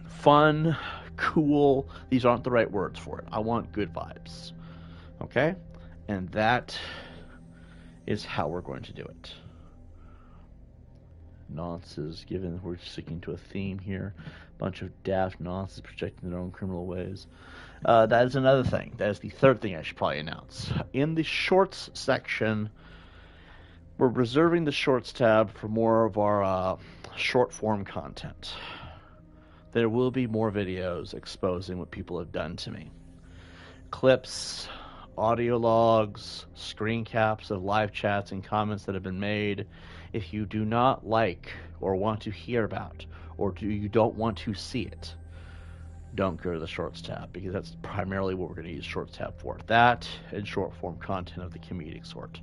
M: Fun, cool, these aren't the right words for it. I want good vibes. Okay? And that is how we're going to do it. Nonces, given we're sticking to a theme here. Bunch of daft nonces projecting their own criminal ways. That is another thing. That is the third thing I should probably announce. In the shorts section, we're reserving the shorts tab for more of our short form content. There will be more videos exposing what people have done to me. Clips, audio logs, screen caps of live chats and comments that have been made. If you do not like or want to hear about, or you don't want to see it, don't go to the Shorts tab, because that's primarily what we're going to use Shorts tab for. That and short form content of the comedic sort.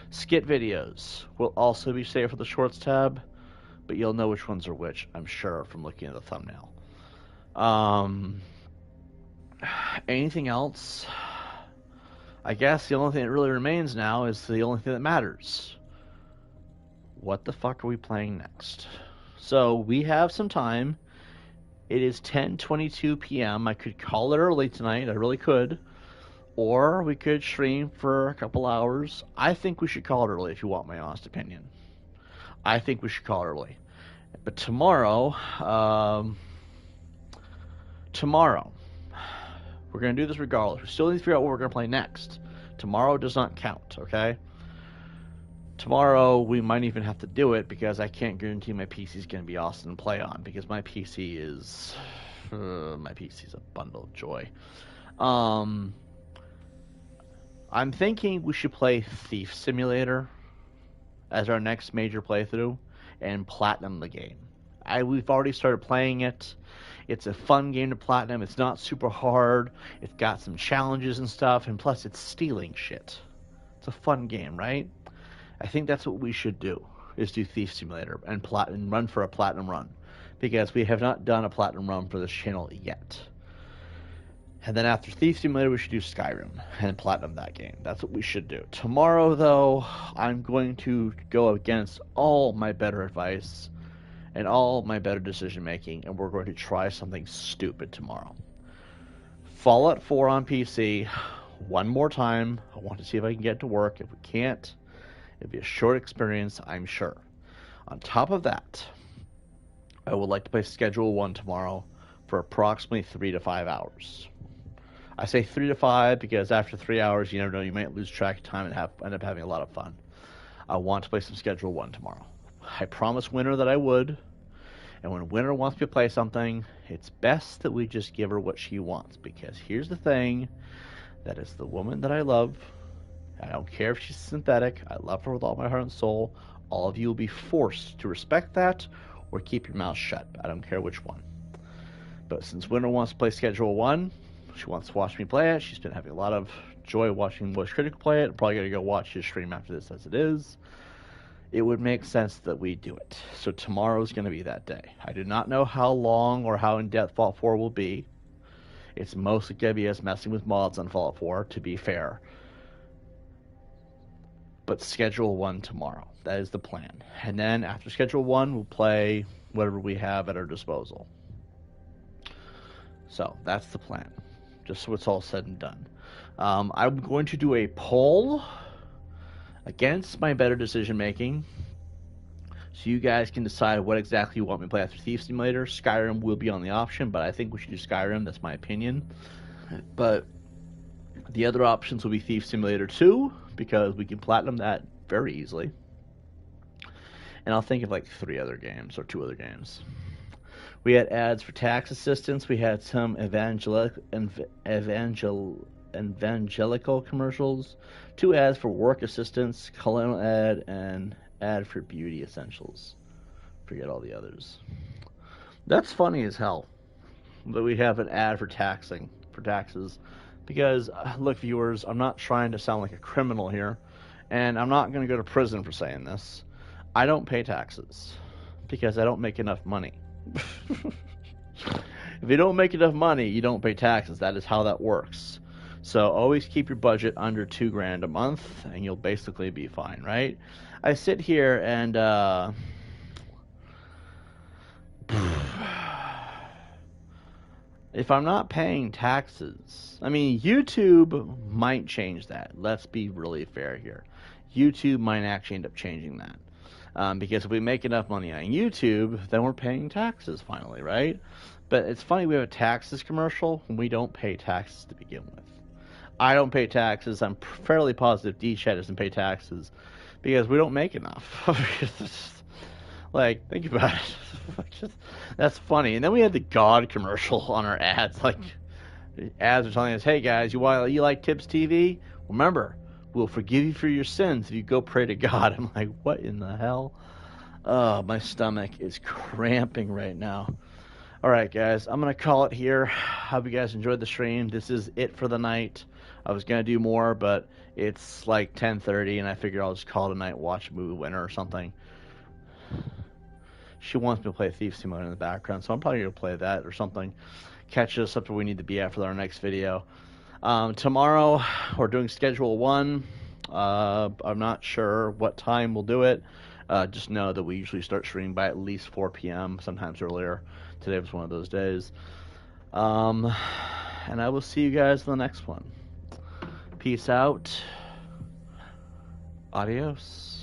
M: Skit videos will also be saved for the Shorts tab, but you'll know which ones are which, I'm sure, from looking at the thumbnail. Anything else? I guess the only thing that really remains now is the only thing that matters. What the fuck are we playing next? So, we have some time. It is 10:22 p.m. I could call it early tonight. I really could. Or we could stream for a couple hours. I think we should call it early, if you want my honest opinion. I think we should call it early. But tomorrow, we're going to do this regardless. We still need to figure out what we're going to play next. Tomorrow does not count, okay? Tomorrow, we might even have to do it, because I can't guarantee my PC is going to be awesome to play on, because my PC is a bundle of joy. I'm thinking we should play Thief Simulator as our next major playthrough, and platinum the game. We've already started playing it. It's a fun game to platinum. It's not super hard. It's got some challenges and stuff, and plus it's stealing shit. It's a fun game, right? I think that's what we should do, is do Thief Simulator and run for a platinum run, because we have not done a platinum run for this channel yet. And then after Thief Simulator, we should do Skyrim and platinum that game. That's what we should do. Tomorrow, though, I'm going to go against all my better advice and all my better decision making, and we're going to try something stupid tomorrow. Fallout 4 on PC, one more time. I want to see if I can get to work. If we can't, it'll be a short experience, I'm sure. On top of that, I would like to play Schedule 1 tomorrow for approximately 3 to 5 hours. I say 3 to 5 because after 3 hours, you never know, you might lose track of time and end up having a lot of fun. I want to play some Schedule 1 tomorrow. I promised Winter that I would, and when Winter wants me to play something, it's best that we just give her what she wants, because here's the thing, that is the woman that I love. I don't care if she's synthetic. I love her with all my heart and soul. All of you will be forced to respect that or keep your mouth shut. I don't care which one. But since Winter wants to play Schedule 1, she wants to watch me play it. She's been having a lot of joy watching Voice Critical play it. I'm probably going to go watch his stream after this as it is. It would make sense that we do it. So tomorrow's going to be that day. I do not know how long or how in-depth Fallout 4 will be. It's mostly going to be us messing with mods on Fallout 4, to be fair. But Schedule 1 tomorrow. That is the plan. And then after Schedule 1, we'll play whatever we have at our disposal. So that's the plan. Just so it's all said and done. I'm going to do a poll against my better decision making, so you guys can decide what exactly you want me to play after Thief Simulator. Skyrim will be on the option, but I think we should do Skyrim. That's my opinion. But the other options will be Thief Simulator 2, because we can platinum that very easily. And I'll think of like 3 other games, or 2 other games. We had ads for tax assistance. We had some evangelical commercials, 2 ads for work assistance, colonial ad, and ad for beauty essentials. Forget all the others. That's funny as hell that we have an ad for taxes, because look, viewers, I'm not trying to sound like a criminal here, and I'm not going to go to prison for saying this. I don't pay taxes because I don't make enough money. If you don't make enough money, you don't pay taxes. That is how that works. So always keep your budget under $2,000 a month, and you'll basically be fine, right? I sit here and if I'm not paying taxes, I mean, YouTube might change that. Let's be really fair here. YouTube might actually end up changing that. Because if we make enough money on YouTube, then we're paying taxes finally, right? But it's funny, we have a taxes commercial when we don't pay taxes to begin with. I don't pay taxes. I'm fairly positive D-Chat doesn't pay taxes because we don't make enough. Like, think about it. That's funny. And then we had the God commercial on our ads. Like, the ads are telling us, hey guys, you like TiBBzTV? Remember, we'll forgive you for your sins if you go pray to God. I'm like, what in the hell? Oh, my stomach is cramping right now. Alright, guys, I'm going to call it here. Hope you guys enjoyed the stream. This is it for the night. I was going to do more, but it's like 10:30, and I figured I'll just call it a night, watch a movie Winter or something. She wants me to play Thief Simulator in the background, so I'm probably going to play that or something. Catch us up to where we need to be at for our next video. Tomorrow, we're doing Schedule 1. I'm not sure what time we'll do it. Just know that we usually start streaming by at least 4 p.m., sometimes earlier. Today was one of those days. And I will see you guys in the next one. Peace out. Adios.